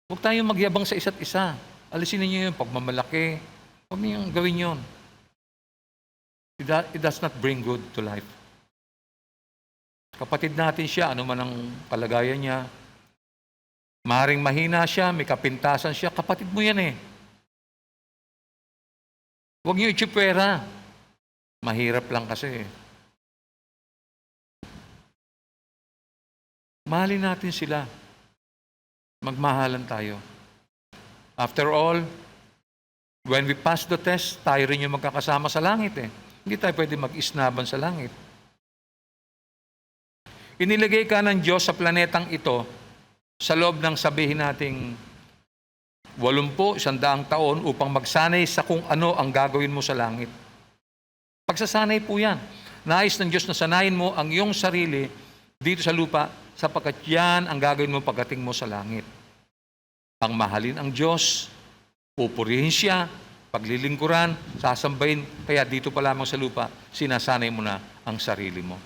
Huwag tayong magyabang sa isa't isa. Alisin niyo yung pagmamalaki. Huwag niyong gawin yun. It does not bring good to life. Kapatid natin siya, ano man ang kalagayan niya. Maring mahina siya, may kapintasan siya, kapatid mo yan eh. Huwag niyo itsipwera. Mahirap lang kasi. Mahalin natin sila. Magmahalan tayo. After all, when we pass the test, tayo rin yung magkakasama sa langit eh. Hindi tayo pwede mag-isnaban sa langit. Inilagay ka ng Diyos sa planetang ito sa loob ng sabihin nating 80, 100 taon upang magsanay sa kung ano ang gagawin mo sa langit. Pagsasanay po yan. Nais ng Diyos na sanayin mo ang iyong sarili dito sa lupa sapagkat yan ang gagawin mo pagdating mo sa langit. Ang mahalin ang Diyos, pupurihin siya, paglilingkuran, sasambahin, kaya dito pa lamang sa lupa, sinasanay mo na ang sarili mo.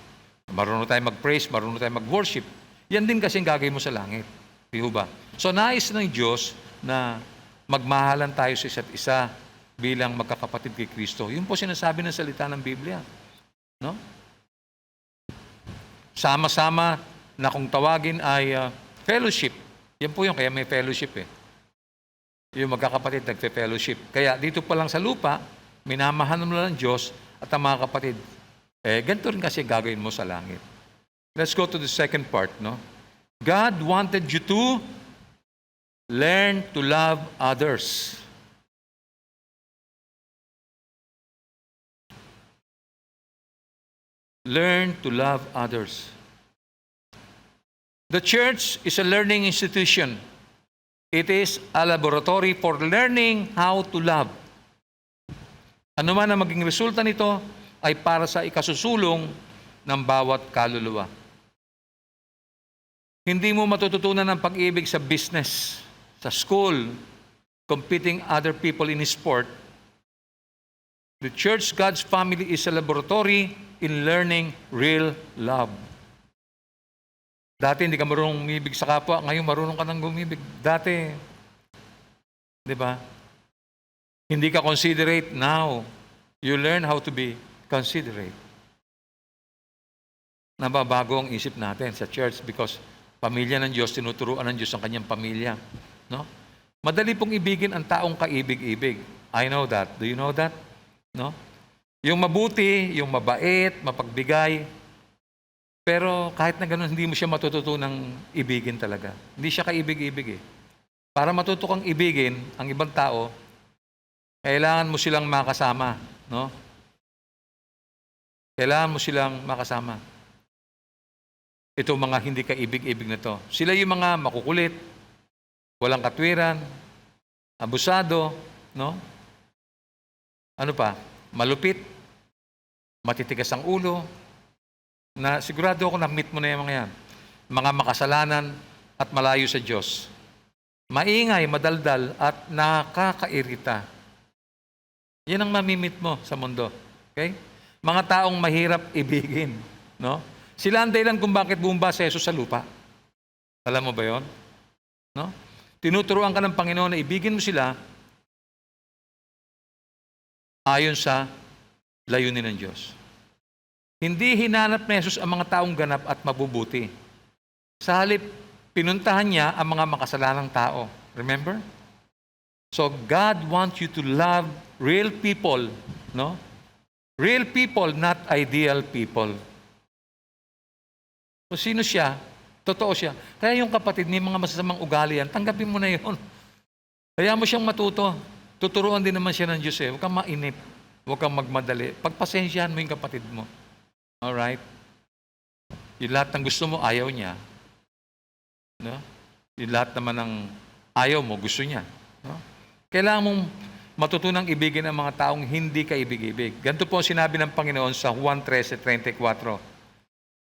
Marunong tayo mag-praise, marunong tayo mag-worship. Yan din kasi ang gagawin mo sa langit. Di ba? So nais ng Diyos na magmahalan tayo sa isa't isa bilang magkakapatid kay Kristo. Yun po sinasabi ng salita ng Biblia. No? Sama-sama na kung tawagin ay fellowship. Yan po yung kaya may fellowship eh. Yung magkakapatid nagfe-fellowship. Kaya dito pa lang sa lupa, minamahan mo lang ng Diyos at ang mga kapatid. Ganito rin kasi gagawin mo sa langit. Let's go to the second part. No? God wanted you to learn to love others. Learn to love others. The church is a learning institution. It is a laboratory for learning how to love. Ano man ang maging resulta nito ay para sa ikasusulong ng bawat kaluluwa. Hindi mo matututunan ng pag-ibig sa business, sa school, competing other people in sport. The church, God's family, is a laboratory in learning real love. Dati hindi ka marunong umibig sa kapwa, ngayon marunong ka nang umibig. Dati, di ba? Hindi ka considerate, now you learn how to be considerate. Nababago ang isip natin sa church because pamilya ng Diyos, tinuturuan ng Diyos ang kanyang pamilya. No? Madali pong ibigin ang taong kaibig-ibig. I know that. Do you know that? No? Yung mabuti, yung mabait, mapagbigay, pero kahit na gano'n, hindi mo siya matututunang ibigin talaga. Hindi siya kaibig-ibig eh. Para matuto kang ibigin ang ibang tao, kailangan mo silang makasama. No? Kailangan mo silang makasama. Ito mga hindi kaibig-ibig na to. Sila yung mga makukulit, walang katwiran, abusado, no? Ano pa? Malupit, matitigas ang ulo, na sigurado ako na-meet mo na yung mga yan. Mga makasalanan at malayo sa Diyos. Maingay, madaldal at nakakairita. Yan ang mamimit mo sa mundo. Okay? Mga taong mahirap ibigin. No? Sila ang dahilan kung bakit bumaba si Jesus sa lupa. Alam mo ba yon? No? Tinuturuan ka ng Panginoon na ibigin mo sila ayon sa layunin ng Diyos. Hindi hinanap ni Jesus ang mga taong ganap at mabubuti. Sa halip, pinuntahan niya ang mga makasalanang tao. Remember? So God wants you to love real people, no? Real people, not ideal people. So sino siya? Totoo siya. Kaya yung kapatid, may mga masasamang ugali yan, tanggapin mo na yun. Kaya mo siyang matuto. Tuturuan din naman siya ng Diyos eh. Huwag kang mainip. Huwag kang magmadali. Pagpasensyahan mo yung kapatid mo. Alright? Yung lahat ng gusto mo, ayaw niya. No? Yung lahat naman ng ayaw mo, gusto niya. No? Kailangan mong matutunang ibigin ang mga taong hindi ka ibig-ibig. Ganito po sinabi ng Panginoon sa Juan 13:34.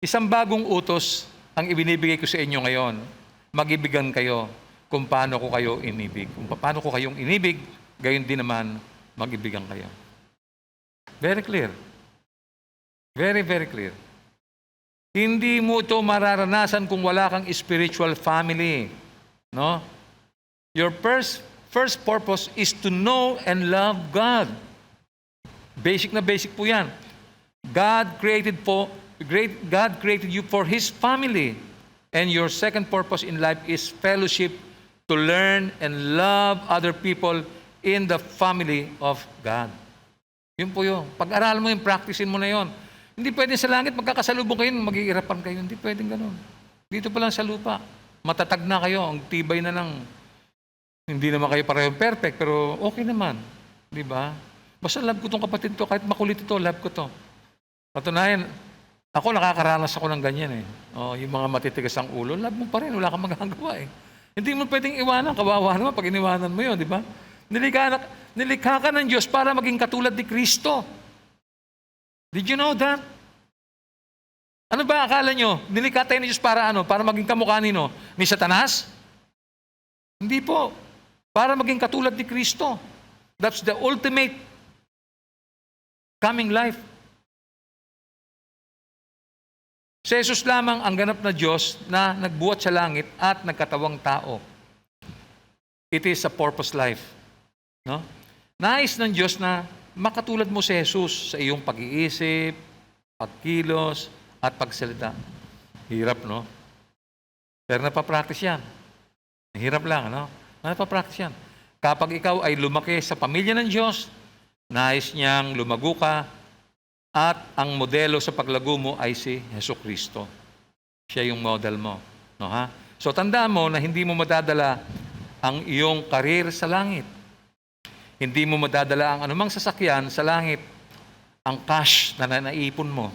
Isang bagong utos ang ibinibigay ko sa inyo ngayon. Mag-ibigan kayo kung paano ko kayo inibig. Kung paano ko kayong inibig, gayon din naman mag-ibigan kayo. Very clear. Very, very clear. Hindi mo ito mararanasan kung wala kang spiritual family. No? Your first purpose is to know and love God. Basic na basic po yan. God created you for His family. And your second purpose in life is fellowship, to learn and love other people in the family of God. Yun po yun. Pag-aralan mo yun, practicein mo na yun. Hindi pwede sa langit, magkakasalubong kayo, mag-iirapan kayo. Hindi pwedeng ganun. Dito pa lang sa lupa. Matatag na kayo, ang tibay na ng, hindi naman kayo parehong perfect, pero okay naman. Di ba? Basta love ko tong kapatid to, kahit makulit ito, love ko to. Patunayan, ako nakakaranas ako ng ganyan eh. Oh, yung mga matitigas ang ulo, love mo pa rin, wala kang magagawa eh. Hindi mo pwedeng iwanan, kawawa naman pag iniwanan mo yun, di ba? Nilikha ka ng Diyos para maging katulad ni Kristo. Did you know that? Ano ba akala nyo? Nilikha tayo ni Diyos para ano? Para maging kamukha nino? Ni Satanas? Hindi po. Para maging katulad ni Kristo. That's the ultimate coming life. Si Jesus lamang ang ganap na Diyos na nagbuhat sa langit at nagkatawang tao. It is a purpose life. No? Nais ng Diyos na makatulad mo si Jesus sa iyong pag-iisip, pagkilos, at pagsalita. Hirap, no? Pero napapractice yan. Hirap lang, no? Napapractice yan. Kapag ikaw ay lumaki sa pamilya ng Diyos, nais niyang lumago ka, at ang modelo sa paglago mo ay si Jesucristo. Siya yung model mo. No, ha? So tandaan mo na hindi mo madadala ang iyong karir sa langit. Hindi mo madadala ang anumang sasakyan sa langit. Ang cash na naipon mo.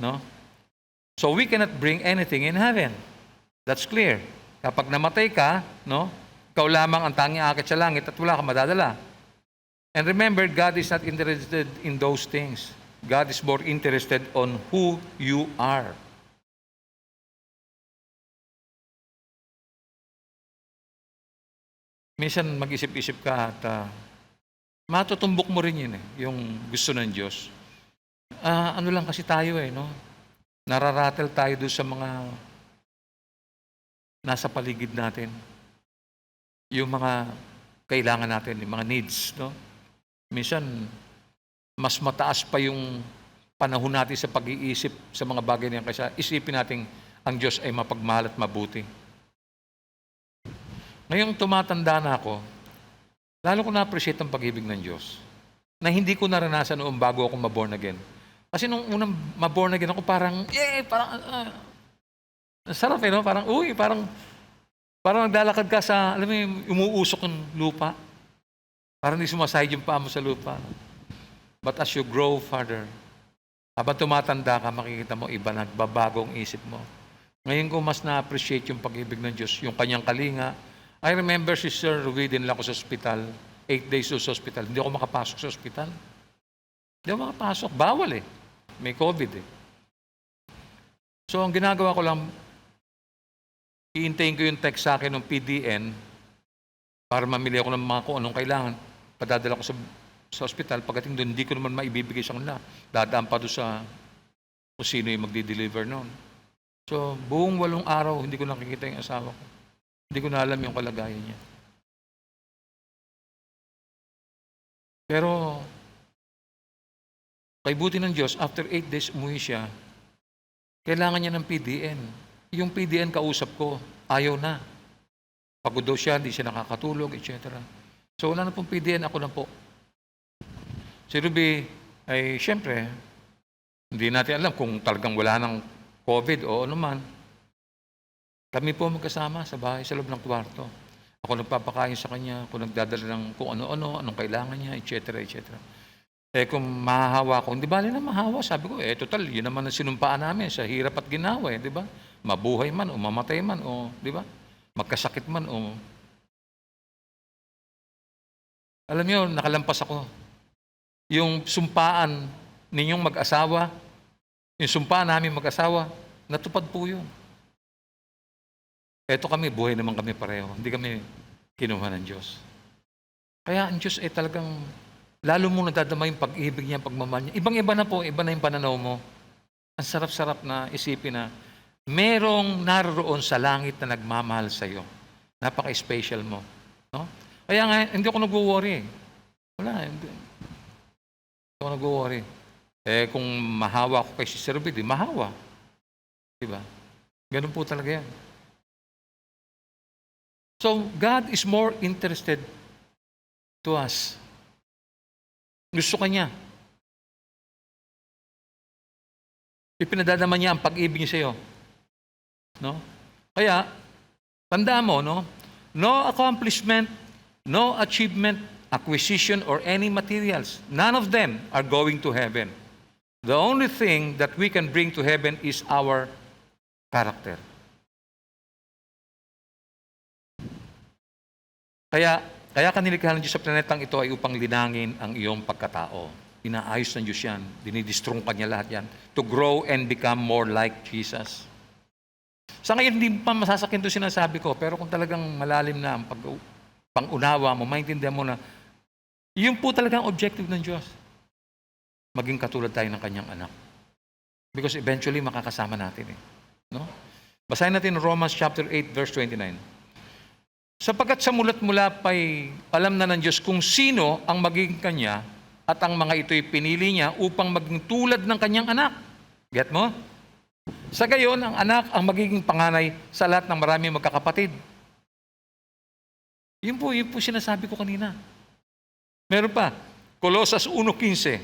No? So we cannot bring anything in heaven. That's clear. Kapag namatay ka, no, ikaw lamang ang tanging aakyat sa langit at wala kang madadala. And remember, God is not interested in those things. God is more interested on who you are. Minsan mag-isip-isip ka at matutumbok mo rin yun yung gusto ng Diyos. Ano lang kasi tayo no? Nararatel tayo doon sa mga nasa paligid natin. Yung mga kailangan natin, yung mga needs, no? Minsan, mas mataas pa yung panahon natin sa pag-iisip sa mga bagay na yan kaysa isipin natin ang Diyos ay mapagmahal at mabuti. Ngayong tumatanda na ako, lalo ko na-appreciate ang pag-ibig ng Diyos na hindi ko naranasan noong bago ako ma-born again. Kasi nung unang ma-born again ako, parang sarap no? Parang naglalakad ka sa, alam mo yung umuusok ng lupa. Parang hindi sumasahid yung paa mo sa lupa. But as you grow further, habang tumatanda ka, makikita mo iba, nagbabago ang isip mo. Ngayon ko mas na-appreciate yung pag-ibig ng Diyos, yung kanyang kalinga. I remember si Sir Ruby din lang ako sa ospital, 8 days sa ospital. Hindi ako makapasok sa ospital. Hindi ako makapasok. Bawal May COVID So ang ginagawa ko lang, iintayin ko yung text sa akin ng PDN para mamili ako ng mga kung anong kailangan. Padadala ko sa ospital. Pagdating doon, hindi ko naman maibibigay sa kanila. Dadaan pa doon sa kung sino yung magdi-deliver noon. So, buong 8 araw, hindi ko nakikita yung asawa ko. Hindi ko na alam yung kalagayan niya. Pero, kay buti ng Diyos, after 8 days, umuwi siya. Kailangan niya ng PDN. Yung PDN kausap ko, ayaw na. Pagod daw siya, hindi siya nakakatulog, etc. So wala na pong PDN, ako na po. Si Ruby ay siyempre, hindi natin alam kung talagang wala ng COVID o ano man. Kami po magkasama sa bahay, sa loob ng kwarto. Ako nagpapakain sa kanya, ako nagdadala ng kung ano-ano, anong kailangan niya, etc. etc. Kung mahahawa ko, hindi bali na mahawa. Sabi ko, total, yun naman ang sinumpaan namin sa hirap at ginawa, di ba? Mabuhay man o mamatay man o, di ba? Magkasakit man o... Alam niyo, nakalampas ako. Yung sumpaan ninyong mag-asawa, yung sumpaan namin mag-asawa, natupad po yun. Eto kami, buhay naman kami pareho. Hindi kami kinuha ng Diyos. Kaya ang Diyos ay talagang lalo mong nadadama yung pag-ibig niya, pagmamahal niya. Ibang-iba na po, iba na yung pananaw mo. Ang sarap-sarap na isipin na merong naroon sa langit na nagmamahal sa iyo. Napaka-special mo. No? Kaya nga, hindi ako nag-worry. Wala, hindi ako nag-worry. Kung mahawa ko kay Sister Ruby, di mahawa. Diba? Ganun po talaga yan. So, God is more interested to us. Gusto Kanya. Ipinadadama niya ang pag-ibig niya sa iyo. No? Kaya, tandaan mo, no accomplishment, no achievement, acquisition, or any materials. None of them are going to heaven. The only thing that we can bring to heaven is our character. Kaya kanilikha ng Diyos sa planetang ito ay upang linangin ang iyong pagkatao. Inaayos ng Diyos yan. Dinidistrong pa niya lahat yan. To grow and become more like Jesus. Sa ngayon, hindi pa masasakin ito sinasabi ko, pero kung talagang malalim na ang pang-unawa mo, maintindihan mo na, yun po talagang objective ng Diyos. Maging katulad tayo ng Kanyang anak. Because eventually, makakasama natin. No? Basahin natin Romans chapter 8, verse 29. Sapagkat sa mulat-mula pa'y alam na ng Diyos kung sino ang magiging Kanya at ang mga ito'y pinili Niya upang maging tulad ng Kanyang anak. Get mo? Sa gayon, ang anak ang magiging panganay sa lahat ng maraming magkakapatid. Yun po sinasabi ko kanina. Meron pa, Colosas 1:15.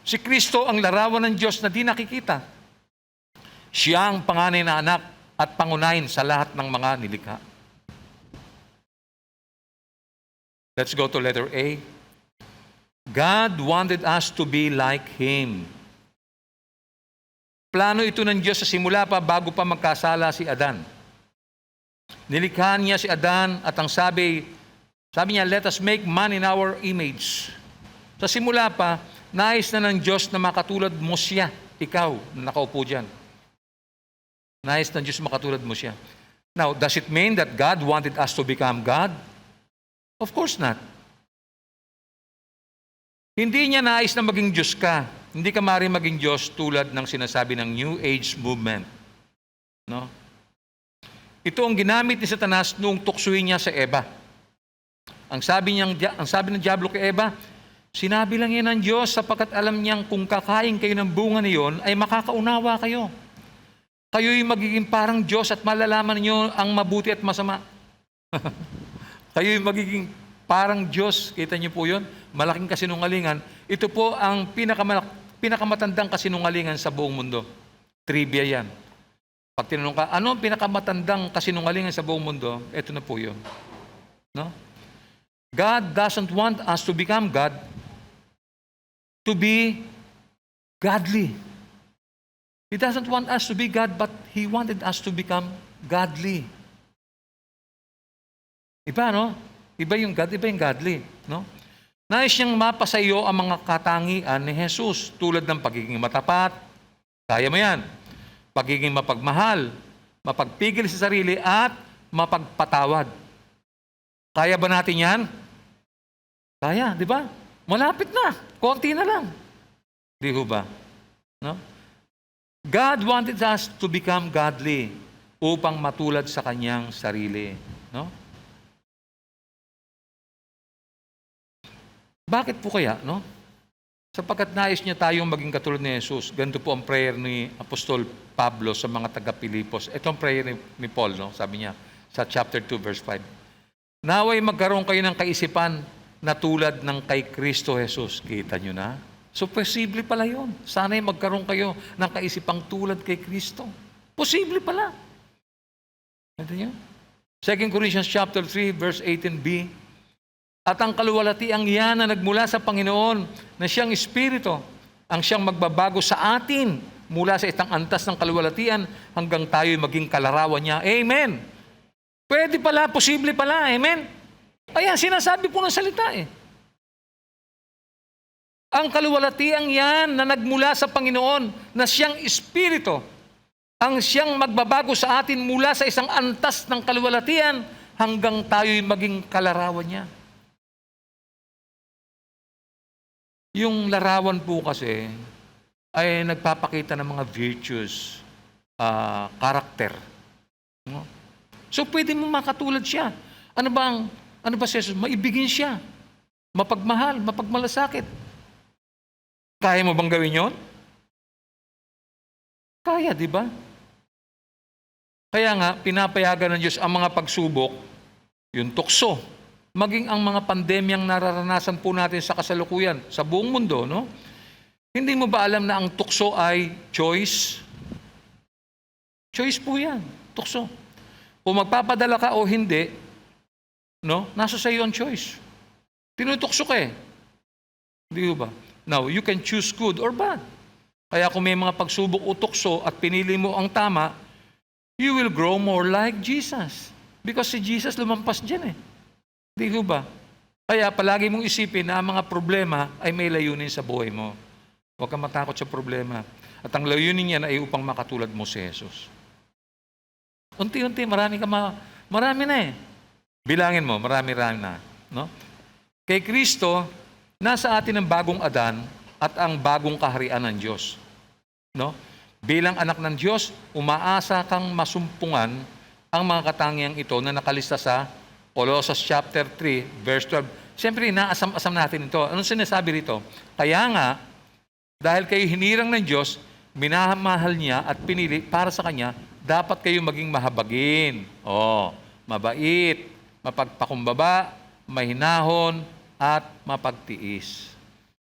Si Kristo ang larawan ng Diyos na di nakikita. Siya ang panganay na anak at pangunahin sa lahat ng mga nilikha. Let's go to letter A. God wanted us to be like Him. Plano ito ng Diyos sa simula pa bago pa magkasala si Adan. Nilikha niya si Adan at ang sabi niya, let us make man in our image. Sa simula pa, nais na ng Diyos na makatulad mo siya, ikaw, na nakaupo dyan. Nais ng Diyos makatulad mo siya. Now, does it mean that God wanted us to become God? Of course not. Hindi niya nais na maging Diyos ka. Hindi ka maaaring maging Diyos tulad ng sinasabi ng New Age movement. No? Ito ang ginamit ni Satanas noong tuksuin niya sa Eva. Ang sabi ng diablo kay Eva, sinabi lang yan ng Diyos sapagkat alam niyang kung kakain kayo ng bunga niyon ay makakaunawa kayo. Kayo'y magiging parang Diyos at malalaman niyo ang mabuti at masama. Kayo'y magiging parang Diyos. Kita niyo po yun? Malaking kasinungalingan. Ito po ang pinakamatandang kasinungalingan sa buong mundo. Trivia yan. Pag tinanong ka, ano ang pinakamatandang kasinungalingan sa buong mundo? Ito na po yun. No? God doesn't want us to become God, to be godly. He doesn't want us to be God, but He wanted us to become godly. Iba, no? Iba yung God, iba yung godly, no? Nais niyang mapa sa iyo ang mga katangian ni Jesus, tulad ng pagiging matapat, kaya mo yan, pagiging mapagmahal, mapagpigil sa sarili, at mapagpatawad. Kaya ba natin yan? Kaya, di ba? Malapit na, konti na lang. Di ho ba? No? God wanted us to become godly upang matulad sa Kanyang sarili. No? Bakit po kaya, no? Sapagkat nais niya tayong maging katulad ni Jesus. Ganito po ang prayer ni Apostol Pablo sa mga taga-Pilipos. Ito ang prayer ni Paul, no? Sabi niya, sa chapter 2, verse 5. Naway magkaroon kayo ng kaisipan na tulad ng kay Kristo Jesus. Kita nyo na? So, posible pala yun. Sana'y magkaroon kayo ng kaisipang tulad kay Kristo. Posible pala. Ito nyo? 2 Corinthians chapter 3, verse 18b. At ang kaluwalhatiang yan na nagmula sa Panginoon, na siyang Espiritu, ang siyang magbabago sa atin mula sa isang antas ng kaluwalhatian hanggang tayo'y maging kalarawan niya. Amen! Pwede pala, posible pala. Amen? Ayan, sinasabi po ng salita eh. Ang kaluwalhatiang yan na nagmula sa Panginoon, na siyang Espiritu, ang siyang magbabago sa atin mula sa isang antas ng kaluwalhatian hanggang tayo'y maging kalarawan niya. Yung larawan po kasi ay nagpapakita ng mga virtues, karakter. No? So, pwede mo makatulad siya. Ano ba si Jesus? Maibigin siya. Mapagmahal, mapagmalasakit. Kaya mo bang gawin yon? Kaya, di ba? Kaya nga, pinapayagan ng Diyos ang mga pagsubok, yung tukso, maging ang mga pandemyang nararanasan po natin sa kasalukuyan, sa buong mundo, no? Hindi mo ba alam na ang tukso ay choice? Choice po yan, tukso. Kung magpapadala ka o hindi, no? Nasa sa iyo ang choice. Tinutukso ka eh. Hindi ba? Now, you can choose good or bad. Kaya kung may mga pagsubok o tukso at pinili mo ang tama, you will grow more like Jesus. Because si Jesus lumampas dyan eh. Hindi ba? Kaya palagi mong isipin na ang mga problema ay may layunin sa buhay mo. Huwag kang matakot sa problema. At ang layunin niya ay upang makatulad mo si Jesus. Unti-unti, marami na eh. Bilangin mo, marami na. No? Kay Kristo, nasa atin ang bagong Adan at ang bagong kaharian ng Diyos. No? Bilang anak ng Diyos, umaasa kang masumpungan ang mga katangiang ito na nakalista sa Colossians chapter 3, verse 12. Siyempre, inaasam-asam natin ito. Anong sinasabi rito? Kaya nga, dahil kayo hinirang ng Diyos, minamahal niya at pinili para sa Kanya, dapat kayo maging mahabagin. Mabait, mapagpakumbaba, mahinahon, at mapagtiis.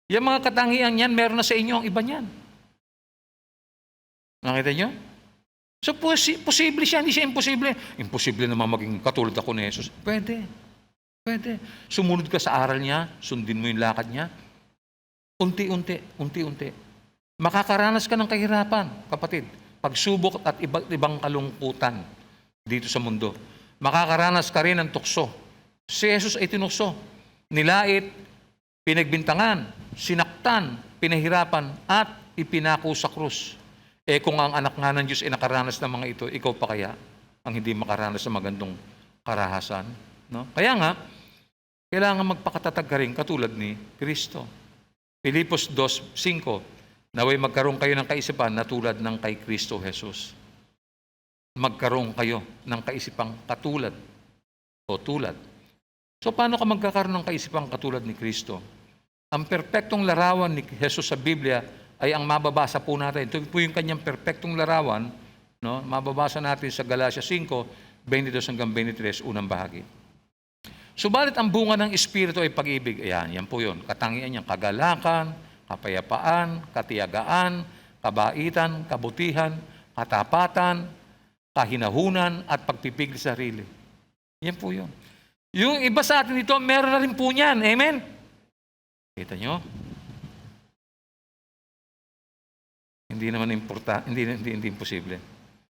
Yung mga katangian yan, meron na sa inyo ang iba niyan. Nakita niyo? So, posible siya, hindi siya imposible. Imposible naman maging katulad ako ni Jesus. Pwede. Sumunod ka sa aral niya, sundin mo yung lakad niya. Unti-unti. Makakaranas ka ng kahirapan, kapatid. Pagsubok at ibang kalungkutan dito sa mundo. Makakaranas ka rin ng tukso. Si Jesus ay tinukso. Nilait, pinagbintangan, sinaktan, pinahirapan, at ipinako sa krus. Kung ang anak nga ng Diyos ay nakaranas ng mga ito, ikaw pa kaya ang hindi makaranas ng magandang karahasan? No? Kaya nga, kailangan magpakatatag ka rin katulad ni Kristo. Filipos 2:5, naway magkaroon kayo ng kaisipan na tulad ng kay Kristo Jesus. Magkaroon kayo ng kaisipang katulad o tulad. So, paano ka magkakaroon ng kaisipang katulad ni Kristo? Ang perpektong larawan ni Jesus sa Biblia ay ang mababasa po natin. Ito po yung kanyang perpektong larawan, no? Mababasa natin sa Galatia 5:22 hanggang 23, unang bahagi. Subalit ang bunga ng Espiritu ay pag-ibig. Ayan, yan po yun. Katangian niyang kagalakan, kapayapaan, katiyagaan, kabaitan, kabutihan, katapatan, kahinahunan, at pagpipigil sa sarili. Yan po yun. Yung iba sa atin ito, meron na rin po niyan. Amen? Kita nyo? Hindi naman hindi imposible.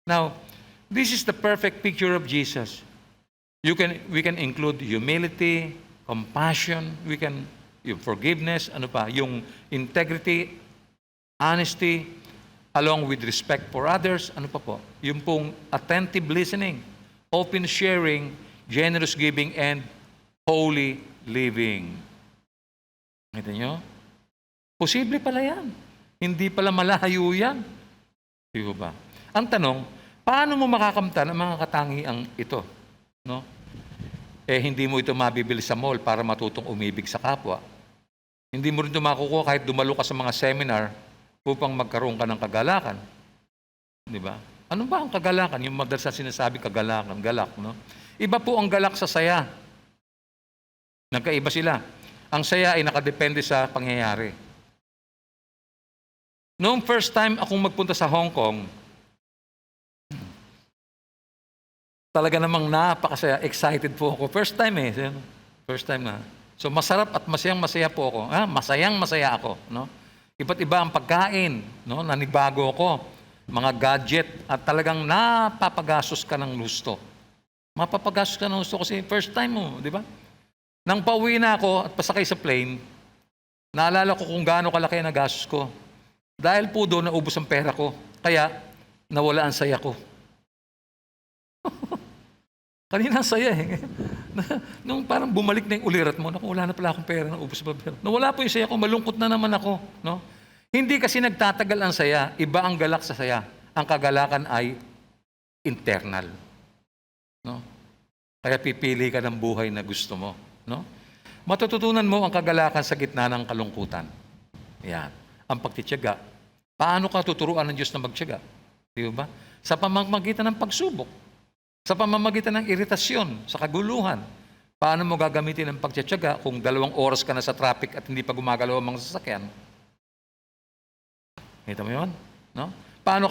Now, this is the perfect picture of Jesus. We can include humility, compassion, yung forgiveness, yung integrity, honesty, along with respect for others, yung pong attentive listening, open sharing, generous giving, and holy living. Kita nyo? Posible pala yan. Hindi pala malayo yan. Di ba? Ang tanong, paano mo makakamtan ang mga katangiang ito? No? Hindi mo ito mabibili sa mall para matutong umibig sa kapwa. Hindi mo rin ito makukuha kahit dumalo ka sa mga seminar upang magkaroon ka ng kagalakan. Di ba? Ano ba ang kagalakan? Yung madalas na sinasabi kagalakan, galak, no? Iba po ang galak sa saya. Nagkaiba sila. Ang saya ay nakadepende sa pangyayari. Noong first time akong magpunta sa Hong Kong, talaga namang napakasaya, excited po ako. First time First time na. So masarap at masayang-masaya po ako. Masayang-masaya ako, no? Iba't iba ang pagkain, no? Nanibago ako. Mga gadget at talagang napapagastos ka ng gusto. Mapapagastos ka ng gusto kasi first time mo, di ba? Nang pauwi na ako at pasakay sa plane, naalala ko kung gaano kalaki ang nagastos ko. Dahil po doon naubos ang pera ko. Kaya nawala ang saya ko. Kanina ang saya Nung parang bumalik na yung ulirat mo, naku, wala na pala akong pera, naubos pa pera. Nawala po yung saya ko, malungkot na naman ako. No? Hindi kasi nagtatagal ang saya, iba ang galak sa saya. Ang kagalakan ay internal. No? Kaya pipili ka ng buhay na gusto mo. No? Matututunan mo ang kagalakan sa gitna ng kalungkutan. Yan. Ang pagtitiyaga. Paano ka tuturuan ng Diyos na magtiyaga? Di ba? Sa pamamagitan ng pagsubok. Sa pamamagitan ng iritasyon, sa kaguluhan. Paano mo gagamitin ang pagtitiyaga kung 2 oras ka na sa traffic at hindi pa gumagalaw ang mga sasakyan? Kita mo yun? No? Paano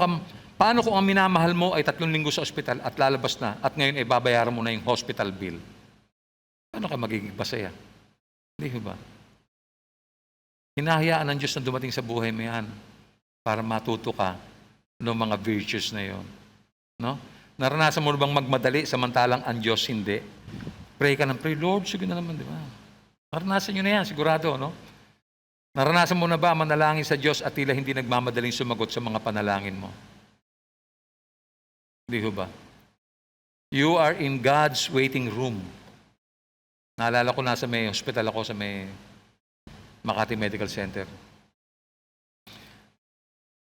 kung ang minamahal mo ay 3 linggo sa ospital at lalabas na at ngayon ay babayaran mo na yung hospital bill? Paano ka magiging masaya? Hindi ba? Hinahayaan ng Diyos na dumating sa buhay mo yan para matuto ka ng mga virtues na yon. No? Naranasan mo bang magmadali samantalang ang Diyos hindi? Pray ka ng pray, Lord, sige na naman, di ba? Naranasan nyo na yan, sigurado, no? Naranasan mo na ba manalangin sa Diyos at tila hindi nagmamadaling sumagot sa mga panalangin mo? Di ba? You are in God's waiting room. Naalala ko nasa may hospital ako sa may Makati Medical Center.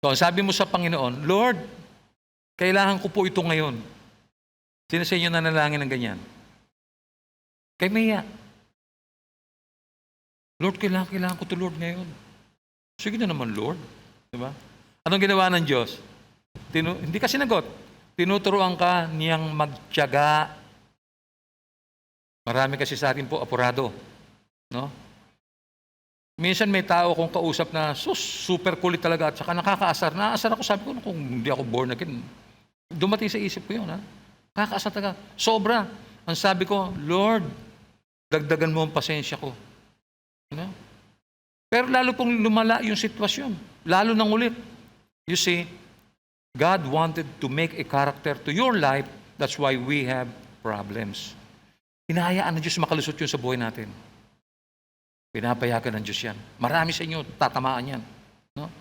So, sabi mo sa Panginoon, Lord, kailangan ko po ito ngayon. Sino sa inyo nanalangin ng ganyan? Kay Mia. Lord, kailangan ko ito, Lord, ngayon. Sige na naman, Lord. Diba? Anong ginawa ng Diyos? Hindi ka sinagot. Tinuturuan ka niyang magtiyaga. Marami kasi sa atin po apurado. No? Minsan may tao kong kausap na super kulit talaga at saka nakakaasar. Nakaasar ako, sabi ko, kung hindi ako born again, dumating sa isip ko yun. Nakakaasar talaga. Sobra. Ang sabi ko, Lord, dagdagan mo ang pasensya ko. No? Pero lalo pong lumala yung sitwasyon. Lalo nang ulit. You see, God wanted to make a character to your life. That's why we have problems. Hinahayaan ng Diyos makalusot yun sa buhay natin. Pinapayagan ng Diyos yan. Marami sa inyo tatamaan yan. No?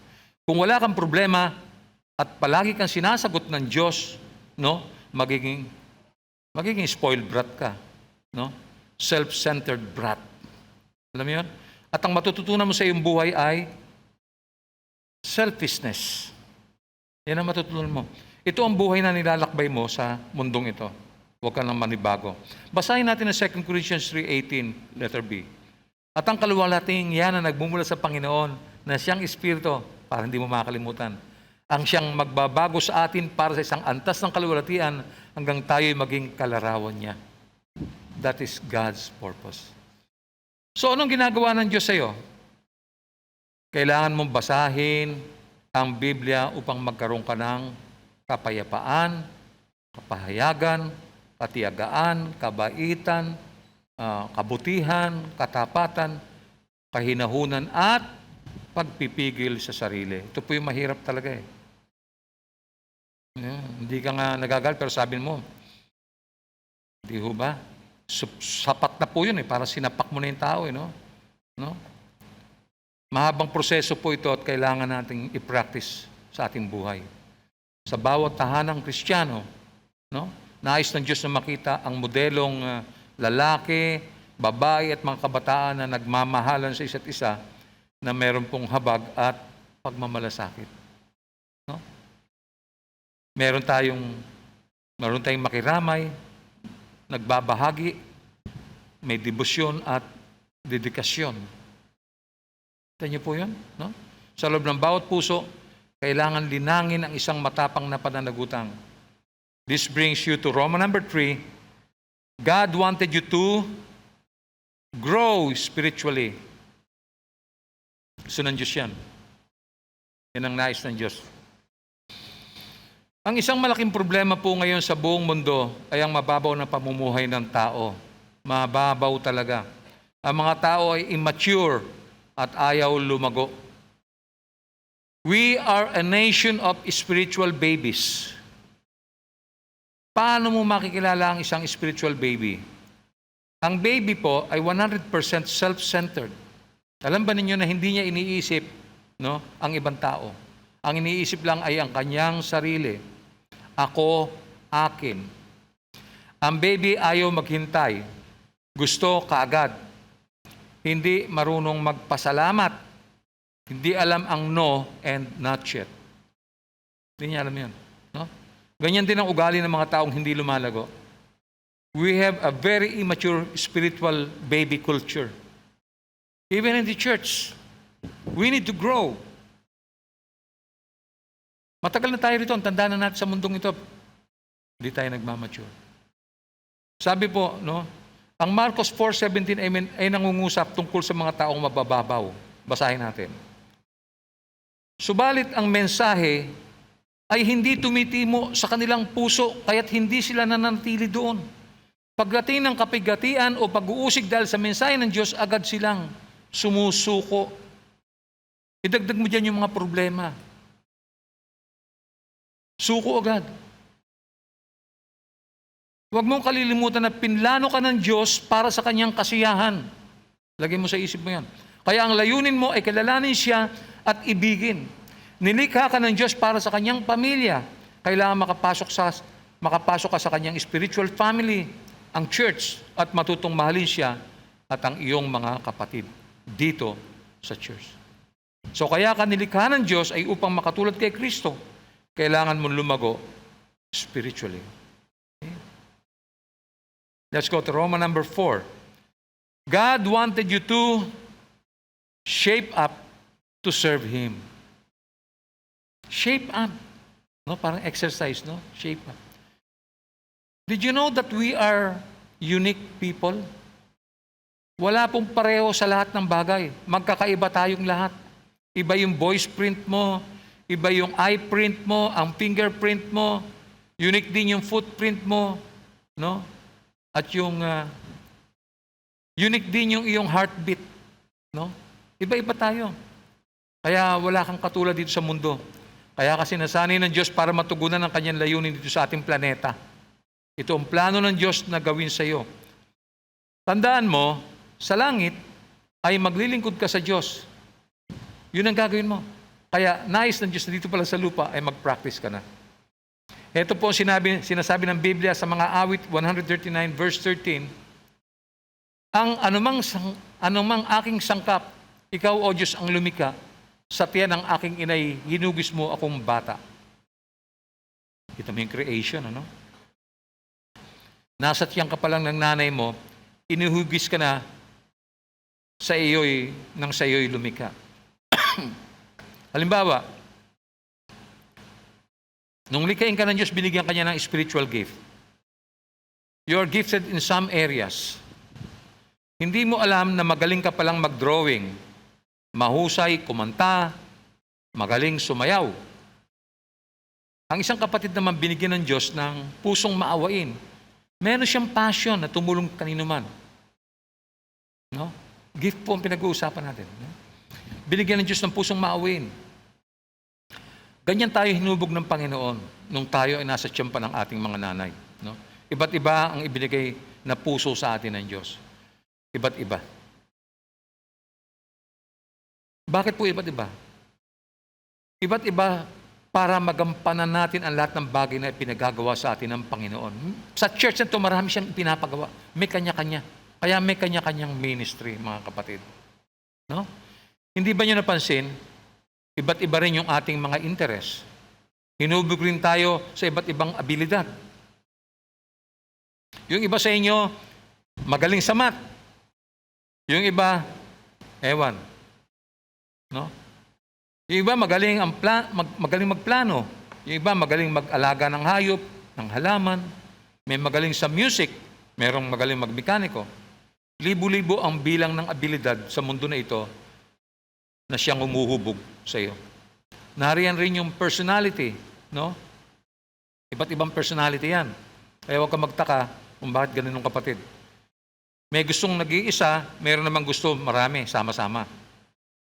Kung wala kang problema at palagi kang sinasagot ng Diyos, no, magiging spoiled brat ka. No? Self-centered brat. Alam mo yun? At ang matututunan mo sa iyong buhay ay selfishness. Yan ang matutunan mo. Ito ang buhay na nilalakbay mo sa mundong ito. Huwag ka nang manibago. Basahin natin ang 2 Corinthians 3:18, letter B. At ang kaluwalhating yan na nagmumula sa Panginoon na siyang Espiritu, para hindi mo makalimutan, ang siyang magbabago sa atin para sa isang antas ng kaluwalhatian hanggang tayo'y maging kalarawan niya. That is God's purpose. So, anong ginagawa ng Diyos sa iyo? Kailangan mong basahin ang Biblia upang magkaroon ka ng kapayapaan, kapahayagan, katiyagaan, kabaitan, kabutihan, katapatan, kahinahunan, at pagpipigil sa sarili. Ito po yung mahirap talaga eh. Hindi ka nga nagagal, pero sabi mo, hindi ho ba? Sapat na po yun eh, para sinapak mo na yung tao eh, no? Mahabang proseso po ito at kailangan nating i-practice sa ating buhay. Sa bawat tahanang Kristiyano, no? Nais ng Diyos na makita ang modelong lalaki, babae at mga kabataan na nagmamahalan sa isa't isa na meron pong habag at pagmamalasakit. No? Meron tayong makiramay, nagbabahagi, may debosyon at dedikasyon. Kita niyo po yun? No? Sa loob ng bawat puso, kailangan linangin ang isang matapang na pananagutan. This brings you to Roman number 3. God wanted you to grow spiritually. Gusto ng Diyos yan. Yan ang nais ng Diyos. Ang isang malaking problema po ngayon sa buong mundo ay ang mababaw na pamumuhay ng tao. Mababaw talaga. Ang mga tao ay immature at ayaw lumago. We are a nation of spiritual babies. Paano mo makikilala ang isang spiritual baby? Ang baby po ay 100% self-centered. Alam ba ninyo na hindi niya iniisip, no, ang ibang tao? Ang iniisip lang ay ang kanyang sarili. Ako, akin. Ang baby ayaw maghintay. Gusto kaagad. Hindi marunong magpasalamat. Hindi alam ang no and not yet. Hindi niya alam yan. No? Ganyan din ang ugali ng mga taong hindi lumalago. We have a very immature spiritual baby culture. Even in the church, we need to grow. Matagal na tayo rito, ang tanda na natin sa mundong ito. Hindi tayo nagmamature. Sabi po, no, ang Marcos 4:17 ay nangungusap tungkol sa mga taong mabababaw. Basahin natin. Subalit ang mensahe ay hindi tumitimo sa kanilang puso, kaya't hindi sila nananatili doon. Pagdating ng kapigatian o pag-uusig dahil sa mensahe ng Diyos, agad silang sumusuko. Idagdag mo dyan yung mga problema. Suko agad. Huwag mong kalilimutan na pinlano ka ng Diyos para sa kanyang kasiyahan. Lagay mo sa isip mo yan. Kaya ang layunin mo ay kilalanin siya at ibigin. Nilikha ka ng Diyos para sa kanyang pamilya. Kailangan makapasok ka sa kanyang spiritual family, ang church, at matutong mahalin siya at ang iyong mga kapatid dito sa church. So kaya ka nilikha ng Diyos ay upang makatulad kay Kristo. Kailangan mong lumago spiritually. Okay? Let's go to Roman number 4. God wanted you to shape up to serve Him. Shape up. No, parang exercise, no? Shape up. Did you know that we are unique people? Wala pong pareho sa lahat ng bagay. Magkakaiba tayong lahat. Iba yung voice print mo, iba yung eye print mo, ang fingerprint mo, unique din yung footprint mo, no? At yung unique din yung iyong heartbeat, no? Iba-iba tayo. Kaya wala kang katulad dito sa mundo. Kaya kasi nasanay ng Diyos para matugunan ang kanyang layunin dito sa ating planeta. Ito ang plano ng Diyos na gawin sa iyo. Tandaan mo, sa langit ay maglilingkod ka sa Diyos. Yun ang gagawin mo. Kaya nais ng Diyos na dito pala sa lupa ay mag-practice ka na. Ito po sinasabi ng Biblia sa mga awit 139 verse 13. Ang anumang aking sangkap, ikaw o Diyos ang lumika, sa tiyan ng aking inay, hinugis mo akong bata. Ito mo yung creation, ano? Nasa tiyan ka pa lang ng nanay mo, inuhugis ka na sa iyo'y lumika. Halimbawa, nung likain ka ng Diyos, binigyan ka niya ng spiritual gift. You are gifted in some areas. Hindi mo alam na magaling ka palang mag-drawing, mahusay, kumanta, magaling sumayaw. Ang isang kapatid naman binigyan ng Diyos ng pusong maawain. Meron siyang passion na tumulong kanino man. No? Gift po ang pinag-uusapan natin. No? Binigyan ng Diyos ng pusong maawain. Ganyan tayo hinubog ng Panginoon nung tayo ay nasa tiyempa ng ating mga nanay. No? Iba't iba ang ibinigay na puso sa atin ng Diyos. Iba't iba. Bakit po iba't iba? Iba't iba para magampanan natin ang lahat ng bagay na pinagagawa sa atin ng Panginoon. Sa church na ito, marami siyang pinapagawa. May kanya-kanya. Kaya may kanya-kanyang ministry, mga kapatid. No? Hindi ba niyo napansin, iba't iba rin yung ating mga interest. Hinubog rin tayo sa iba't ibang abilidad. Yung iba sa inyo, magaling sa math. Yung iba, ewan. No? Yung iba magaling magaling magplano. Yung iba magaling mag-alaga ng hayop. ng halaman, may magaling sa music, merong magaling magmekaniko. Libo-libo ang bilang ng abilidad sa mundo na ito na siyang umuhubog sa iyo. Nariyan rin yung personality, no? Iba't ibang personality yan. Kaya huwag ka magtaka kung bakit ganun ng kapatid. May gustong nag-iisa, mayroon namang gusto marami, sama-sama.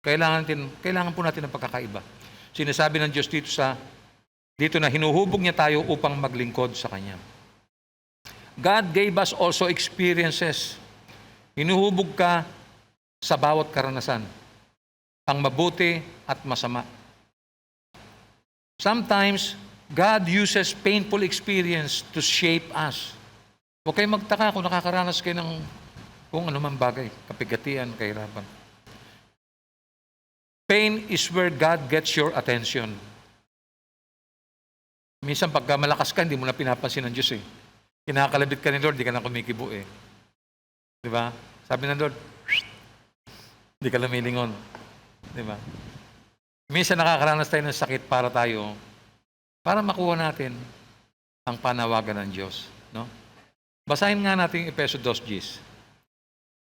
Kailangan po natin ng pagkakaiba. Sinasabi ng Diyos dito na hinuhubog niya tayo upang maglingkod sa Kanya. God gave us also experiences. Hinuhubog ka sa bawat karanasan, ang mabuti at masama. Sometimes, God uses painful experience to shape us. Huwag kayong magtaka kung nakakaranas kayo ng kung anumang bagay, kapigatian, kahirapan. Pain is where God gets your attention. Minsan pagka malakas ka, hindi mo na pinapansin ng Diyos eh. Kinakalabit ka ni Lord, di ka na kumikibo eh. Di ba? Sabi ng Lord, di ka lumilingon. Di ba? Minsan nakakaranas tayo ng sakit para makuha natin ang panawagan ng Diyos. No? Basahin nga natin yung Efeso 2:10.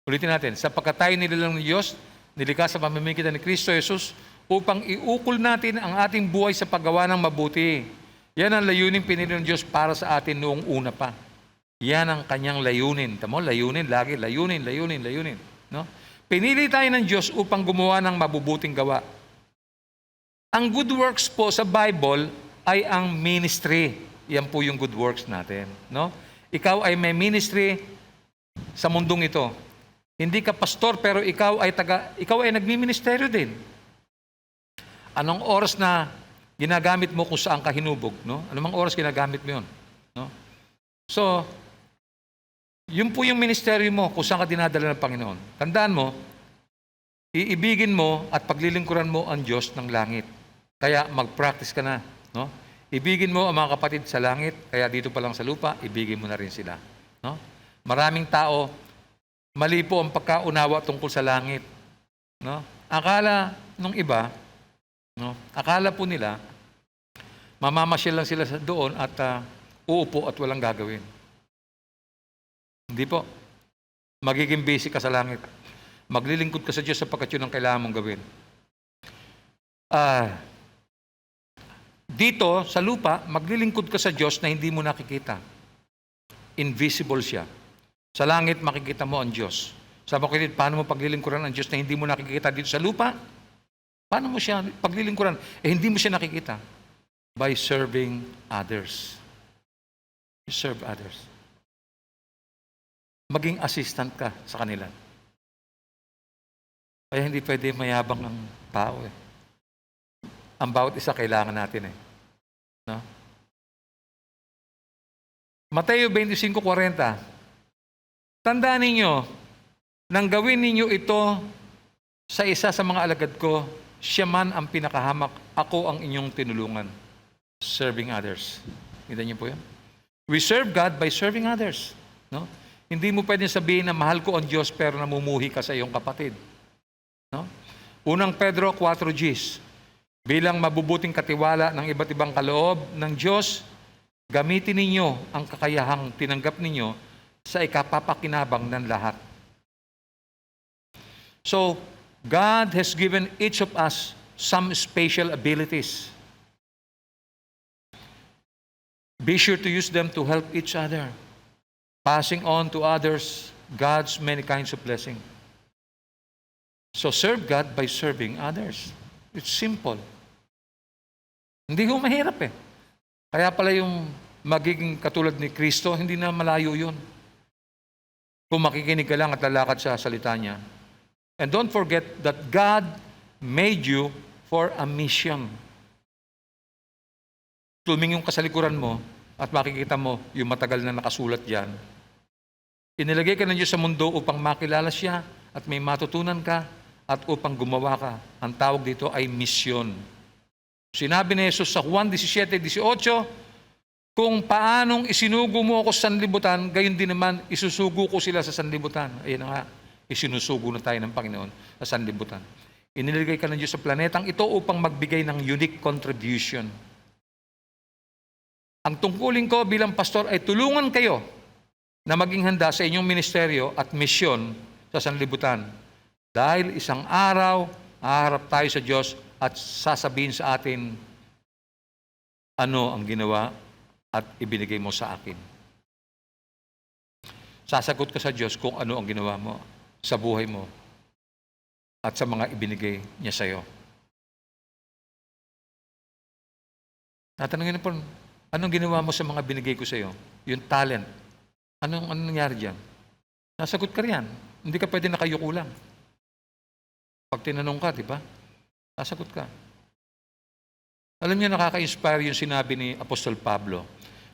Ulitin natin, sapagkat tayo nilalang ng Diyos, nilikha sa pamamagitan ni Kristo Jesus, upang iukol natin ang ating buhay sa paggawa ng mabuti. Yan ang layunin pinili ng Diyos para sa atin noong una pa. Yan ang kanyang layunin. Tamo, layunin, lagi, layunin. No? Pinili tayo ng Diyos upang gumawa ng mabubuting gawa. Ang good works po sa Bible ay ang ministry. Yan po yung good works natin. No? Ikaw ay may ministry sa mundong ito. Hindi ka pastor pero ikaw ay nagmi-ministeryo din. Anong oras na ginagamit mo kung saan ka hinubog, no? Anong oras ginagamit mo 'yon, no? So, yun po yung ministeryo mo kung saan ka dinadala ng Panginoon. Tandaan mo, iibigin mo at paglilingkuran mo ang Diyos ng langit. Kaya mag-practice ka na, no? Ibigin mo ang mga kapatid sa langit, kaya dito pa lang sa lupa, ibigin mo na rin sila, no? Maraming tao, mali po ang pagkaunawa tungkol sa langit, no? Akala nung iba, no? Akala po nila mamamasyal lang sila doon at uupo at walang gagawin. Hindi po. Magiging basic ka sa langit. Maglilingkod ka sa Diyos sapagkat yun ang kailangan mong gawin. Dito, sa lupa, maglilingkod ka sa Diyos na hindi mo nakikita. Invisible siya. Sa langit, makikita mo ang Diyos. Sabi ko, paano mo paglilingkuran ang Diyos na hindi mo nakikita dito sa lupa? Paano mo siya paglilingkuran? Hindi mo siya nakikita. By serving others. You serve others. Maging assistant ka sa kanila. Kaya hindi pwede mayabang ang tao eh. Ang bawat isa kailangan natin eh. No? Mateo 25:40. Tandaan ninyo, nang gawin ninyo ito sa isa sa mga alagad ko, siya man ang pinakahamak, ako ang inyong tinulungan. Serving others. Kita niyo po yan? We serve God by serving others. No? Hindi mo pwedeng sabihin na mahal ko ang Diyos pero namumuhi ka sa iyong kapatid. No? Unang Pedro 4:10. Bilang mabubuting katiwala ng iba't ibang kaloob ng Diyos, gamitin ninyo ang kakayahang tinanggap ninyo sa ikapapakinabang ng lahat. So, God has given each of us some special abilities. Be sure to use them to help each other, passing on to others God's many kinds of blessing. So serve God by serving others. It's simple. Hindi ho mahirap eh. Kaya pala yung magiging katulad ni Kristo, hindi na malayo yun. Kung makikinig ka lang at lalakad sa salita niya. And don't forget that God made you for a mission. Tumingin ka sa likuran mo at makikita mo yung matagal na nakasulat diyan. Inilagay ka ng Diyos sa mundo upang makilala siya at may matutunan ka at upang gumawa ka. Ang tawag dito ay misyon. Sinabi ni Jesus sa Juan 17:18, kung paanong isinugo mo ako sa sanlibutan, gayon din naman isusugo ko sila sa sanlibutan. Ayun nga, isinusugo na tayo ng Panginoon sa sanlibutan. Inilagay ka ng Diyos sa planetang ito upang magbigay ng unique contribution. Ang tungkulin ko bilang pastor ay tulungan kayo na maging handa sa inyong ministeryo at misyon sa sanlibutan. Dahil isang araw, haharap tayo sa Diyos at sasabihin sa atin, ano ang ginawa at ibinigay mo sa akin. Sasagot ka sa Diyos kung ano ang ginawa mo sa buhay mo at sa mga ibinigay niya sa iyo. Tatanungin po, anong ginawa mo sa mga binigay ko sa iyo? Yung talent. Anong nangyari diyan? Nasagot ka riyan. Hindi ka pwede nakayuko lang. Pag tinanong ka, di ba? Nasagot ka. Alam niyo, nakaka-inspire yung sinabi ni Apostol Pablo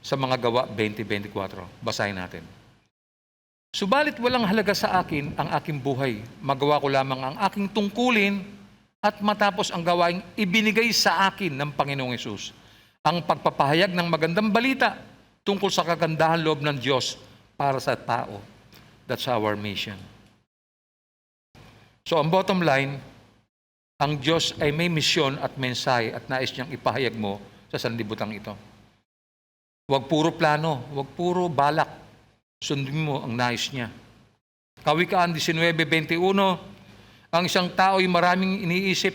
sa mga Gawa 20:24. Basahin natin. Subalit walang halaga sa akin ang aking buhay. Magawa ko lamang ang aking tungkulin at matapos ang gawaing ibinigay sa akin ng Panginoong Hesus. Ang pagpapahayag ng magandang balita tungkol sa kagandahan loob ng Diyos para sa tao. That's our mission. So ang bottom line, ang Diyos ay may misyon at mensahe at nais niyang ipahayag mo sa sanlibutan ito. Huwag puro plano, huwag puro balak. Sundin mo ang nais niya. Kawikaan 19:21, ang isang tao ay maraming iniisip,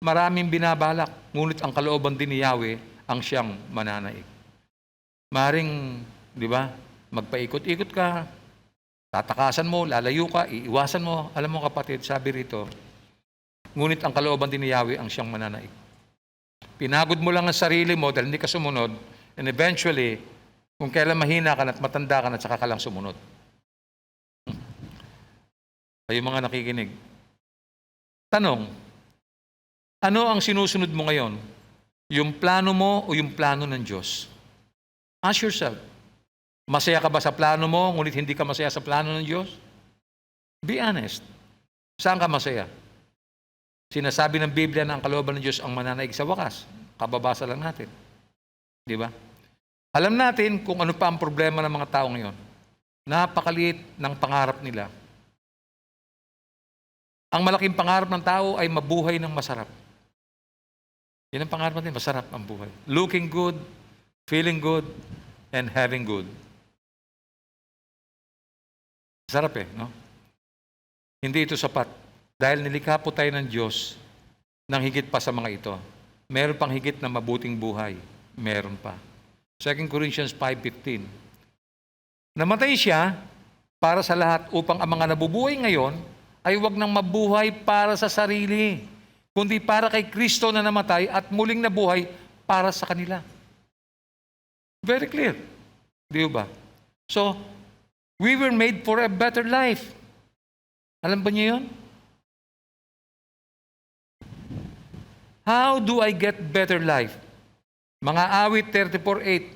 maraming binabalak, ngunit ang kalooban din ni Yahweh ang siyang mananaig. Maring, di ba, magpaikot-ikot ka, tatakasan mo, lalayo ka, iiwasan mo. Alam mo kapatid, sabi rito, ngunit ang kalooban din ni Yahweh ang siyang mananaig. Pinagod mo lang ang sarili mo dahil hindi ka sumunod, and eventually, kung kailan mahina ka at matanda ka na, saka ka lang sumunod. Kayo mga nakikinig. Tanong, ano ang sinusunod mo ngayon? Yung plano mo o yung plano ng Diyos? Ask yourself, masaya ka ba sa plano mo, ngunit hindi ka masaya sa plano ng Diyos? Be honest. Saan ka masaya? Sinasabi ng Biblia na ang kalooban ng Diyos ang mananaig sa wakas. Kababasa lang natin. Di ba? Alam natin kung ano pa ang problema ng mga tao ngayon. Napakaliit ng pangarap nila. Ang malaking pangarap ng tao ay mabuhay ng masarap. Yan ang pangarap natin, masarap ang buhay. Looking good, feeling good, and having good. Sarap no? Hindi ito sapat. Dahil nilikha po tayo ng Diyos ng higit pa sa mga ito. Meron pang higit na mabuting buhay. Meron pa. 2 Corinthians 5:15. Namatay siya para sa lahat upang ang mga nabubuhay ngayon ay huwag nang mabuhay para sa sarili, kundi para kay Kristo na namatay at muling nabuhay para sa kanila. Very clear. Di ba? So, we were made for a better life. Alam ba niyo yun? How do I get better life? Mga awit 34:8.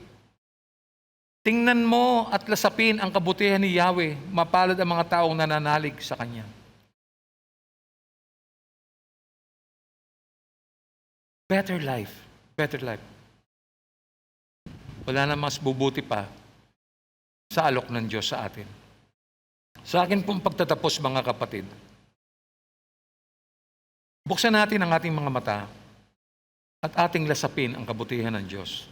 Tingnan mo at lasapin ang kabutihan ni Yahweh, mapalad ang mga taong nananalig sa Kanya. Better life. Better life. Wala na mas bubuti pa sa alok ng Diyos sa atin. Sa akin pong pagtatapos mga kapatid, buksan natin ang ating mga mata at ating lasapin ang kabutihan ng Diyos.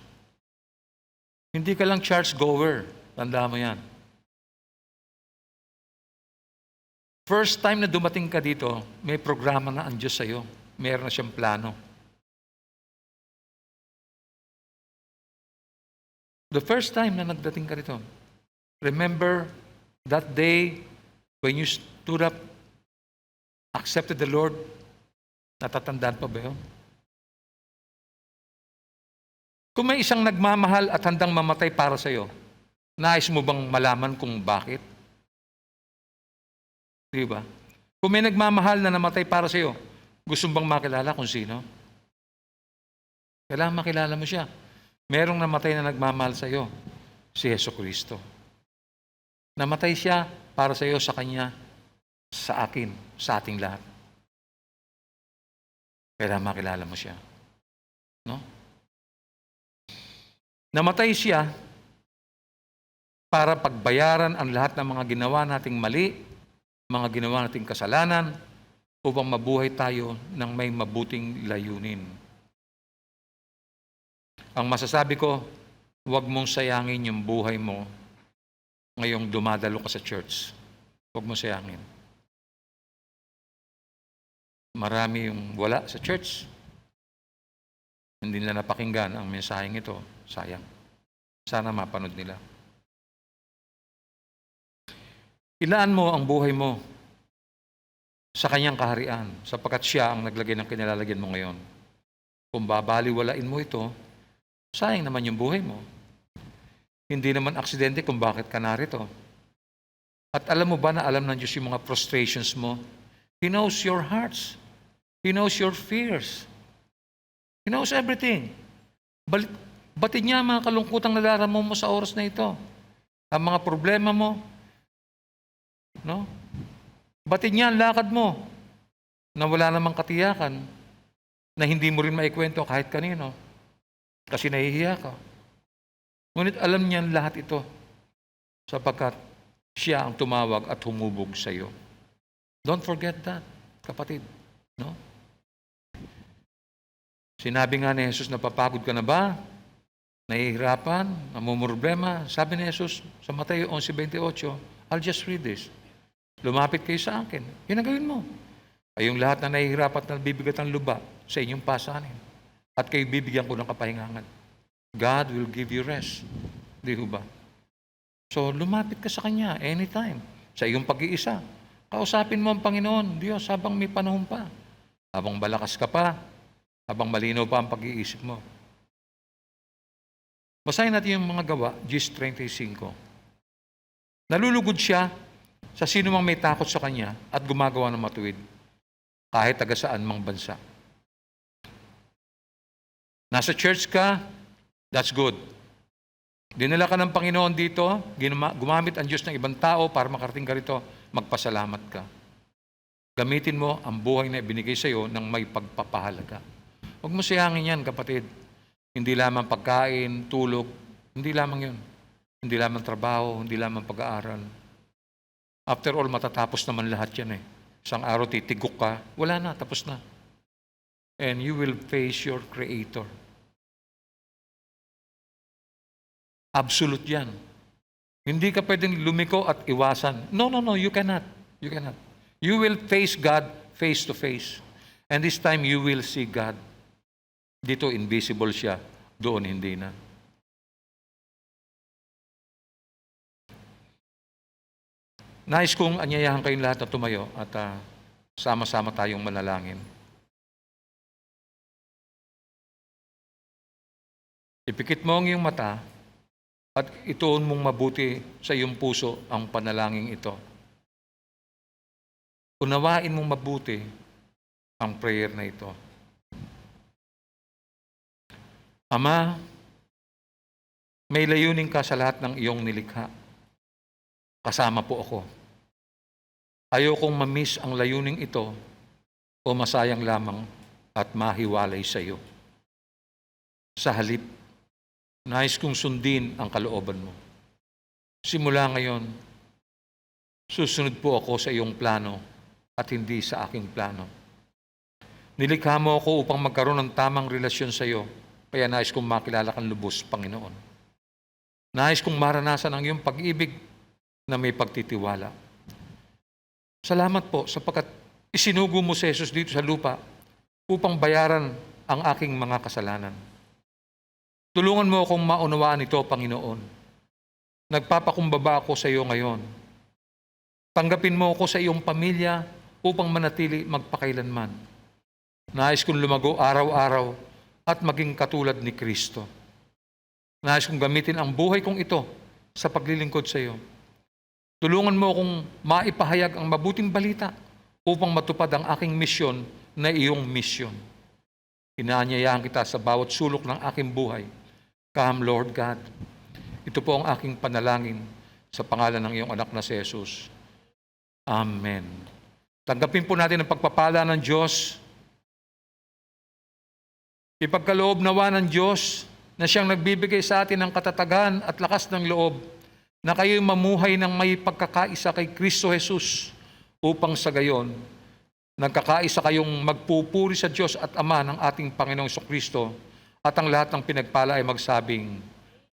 Hindi ka lang church-goer. Tanda mo yan. First time na dumating ka dito, may programa na ang Diyos sa'yo. Meron na siyang plano. The first time na nagdating ka dito, remember that day when you stood up, accepted the Lord? Natatandaan pa ba yun? Kung may isang nagmamahal at handang mamatay para sa iyo, nais mo bang malaman kung bakit? Di ba? Kung may nagmamahal na namatay para sa iyo, gusto mo bang makilala kung sino? Kailangan makilala mo siya. Merong namatay na nagmamahal sa iyo, si Jesucristo. Namatay siya para sa iyo, sa Kanya, sa akin, sa ating lahat. Kailangan makilala mo siya. No? Namatay siya para pagbayaran ang lahat ng mga ginawa nating mali, mga ginawa nating kasalanan, upang mabuhay tayo ng may mabuting layunin. Ang masasabi ko, Huwag mong sayangin yung buhay mo ngayong dumadalo ka sa church. Huwag mong sayangin. Marami yung wala sa church. Hindi nila napakinggan ang mensaheng ito. Sayang. Sana mapanood nila. Ilaan mo ang buhay mo sa kanyang kaharian, sapagkat siya ang naglagay ng kinilalagyan mo ngayon. Kung babaliwalain mo ito, sayang naman yung buhay mo. Hindi naman aksidente kung bakit ka narito. At alam mo ba na alam ng Diyos yung mga frustrations mo? He knows your hearts. He knows your fears. He knows everything. Batid niya ang mga kalungkutang nararamdaman mo sa oras na ito. Ang mga problema mo. No? Batid niya ang lakad mo na wala namang katiyakan, na hindi mo rin maikwento kahit kanino kasi nahihiya ka. Ngunit alam niya lahat ito sapagkat siya ang tumawag at humubog sa iyo. Don't forget that, kapatid. No? Sinabi nga ni Jesus, napapagod ka na ba? Nahihirapan? Namumroblema? Sabi ni Jesus sa Mateo 11:28, I'll just read this. Lumapit kayo sa akin. Yun ang gawin mo. Kayong lahat na nahihirapan at nabibigat ang luba sa inyong pasanin. At kayo bibigyan ko ng kapahingangan. God will give you rest. Di ba? So, lumapit ka sa Kanya anytime. Sa iyong pag-iisa. Kausapin mo ang Panginoon, Diyos, habang may panahon pa. Habang malakas ka pa. Habang malinaw pa ang pag-iisip mo. Basahin natin yung mga gawa, Gs 35. Nalulugod siya sa sino mang may takot sa Kanya at gumagawa ng matuwid, kahit taga saan mang bansa. Nasa church ka, that's good. Dinala ka ng Panginoon dito, gumamit ang Diyos ng ibang tao para makarating ka rito, magpasalamat ka. Gamitin mo ang buhay na ibinigay sa iyo ng may pagpapahalaga. Huwag mo sayangin yan, kapatid. Hindi lamang pagkain, tulog, hindi lamang yun. Hindi lamang trabaho, hindi lamang pag-aaral. After all, matatapos naman lahat yan eh. Isang araw titigok ka, wala na, tapos na. And you will face your Creator. Absolute yan. Hindi ka pwedeng lumiko at iwasan. No, you cannot. You cannot. You will face God face to face. And this time, you will see God. Dito, invisible siya. Doon, hindi na. Nais kong anyayahan kayong lahat na tumayo at sama-sama tayong manalangin. Ipikit mo ang iyong mata at ituon mong mabuti sa iyong puso ang panalangin ito. Unawain mong mabuti ang prayer na ito. Ama, may layunin ka sa lahat ng iyong nilikha. Kasama po ako. Ayokong ma-miss ang layuning ito o masayang lamang at mahiwalay sa iyo. Sa halip, nais kong sundin ang kalooban mo. Simula ngayon, susunod po ako sa iyong plano at hindi sa aking plano. Nilikha mo ako upang magkaroon ng tamang relasyon sa iyo, kaya nais kong makilala kang lubos, Panginoon. Nais kong maranasan ang iyong pag-ibig na may pagtitiwala. Salamat po sapagkat isinugo mo si Jesus dito sa lupa upang bayaran ang aking mga kasalanan. Tulungan mo akong maunawaan ito, Panginoon. Nagpapakumbaba ako sa iyo ngayon. Tanggapin mo ako sa iyong pamilya upang manatili magpakailanman. Nais kong lumago araw-araw at maging katulad ni Kristo. Nais kong gamitin ang buhay kong ito sa paglilingkod sa iyo. Tulungan mo akong maipahayag ang mabuting balita upang matupad ang aking misyon na iyong misyon. Inaanyayahan kita sa bawat sulok ng aking buhay. Come, Lord God. Ito po ang aking panalangin sa pangalan ng iyong anak na si Jesus. Amen. Tanggapin po natin ang pagpapala ng Diyos. Ipagkaloob nawa ng Diyos na siyang nagbibigay sa atin ng katatagan at lakas ng loob na kayo'y mamuhay ng may pagkakaisa kay Kristo Jesus upang sa gayon, nagkakaisa kayong magpupuri sa Diyos at Ama ng ating Panginoong Kristo at ang lahat ng pinagpala ay magsabing,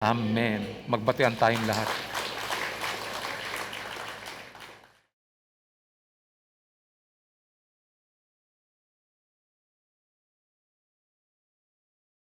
Amen. Magbatian tayong lahat.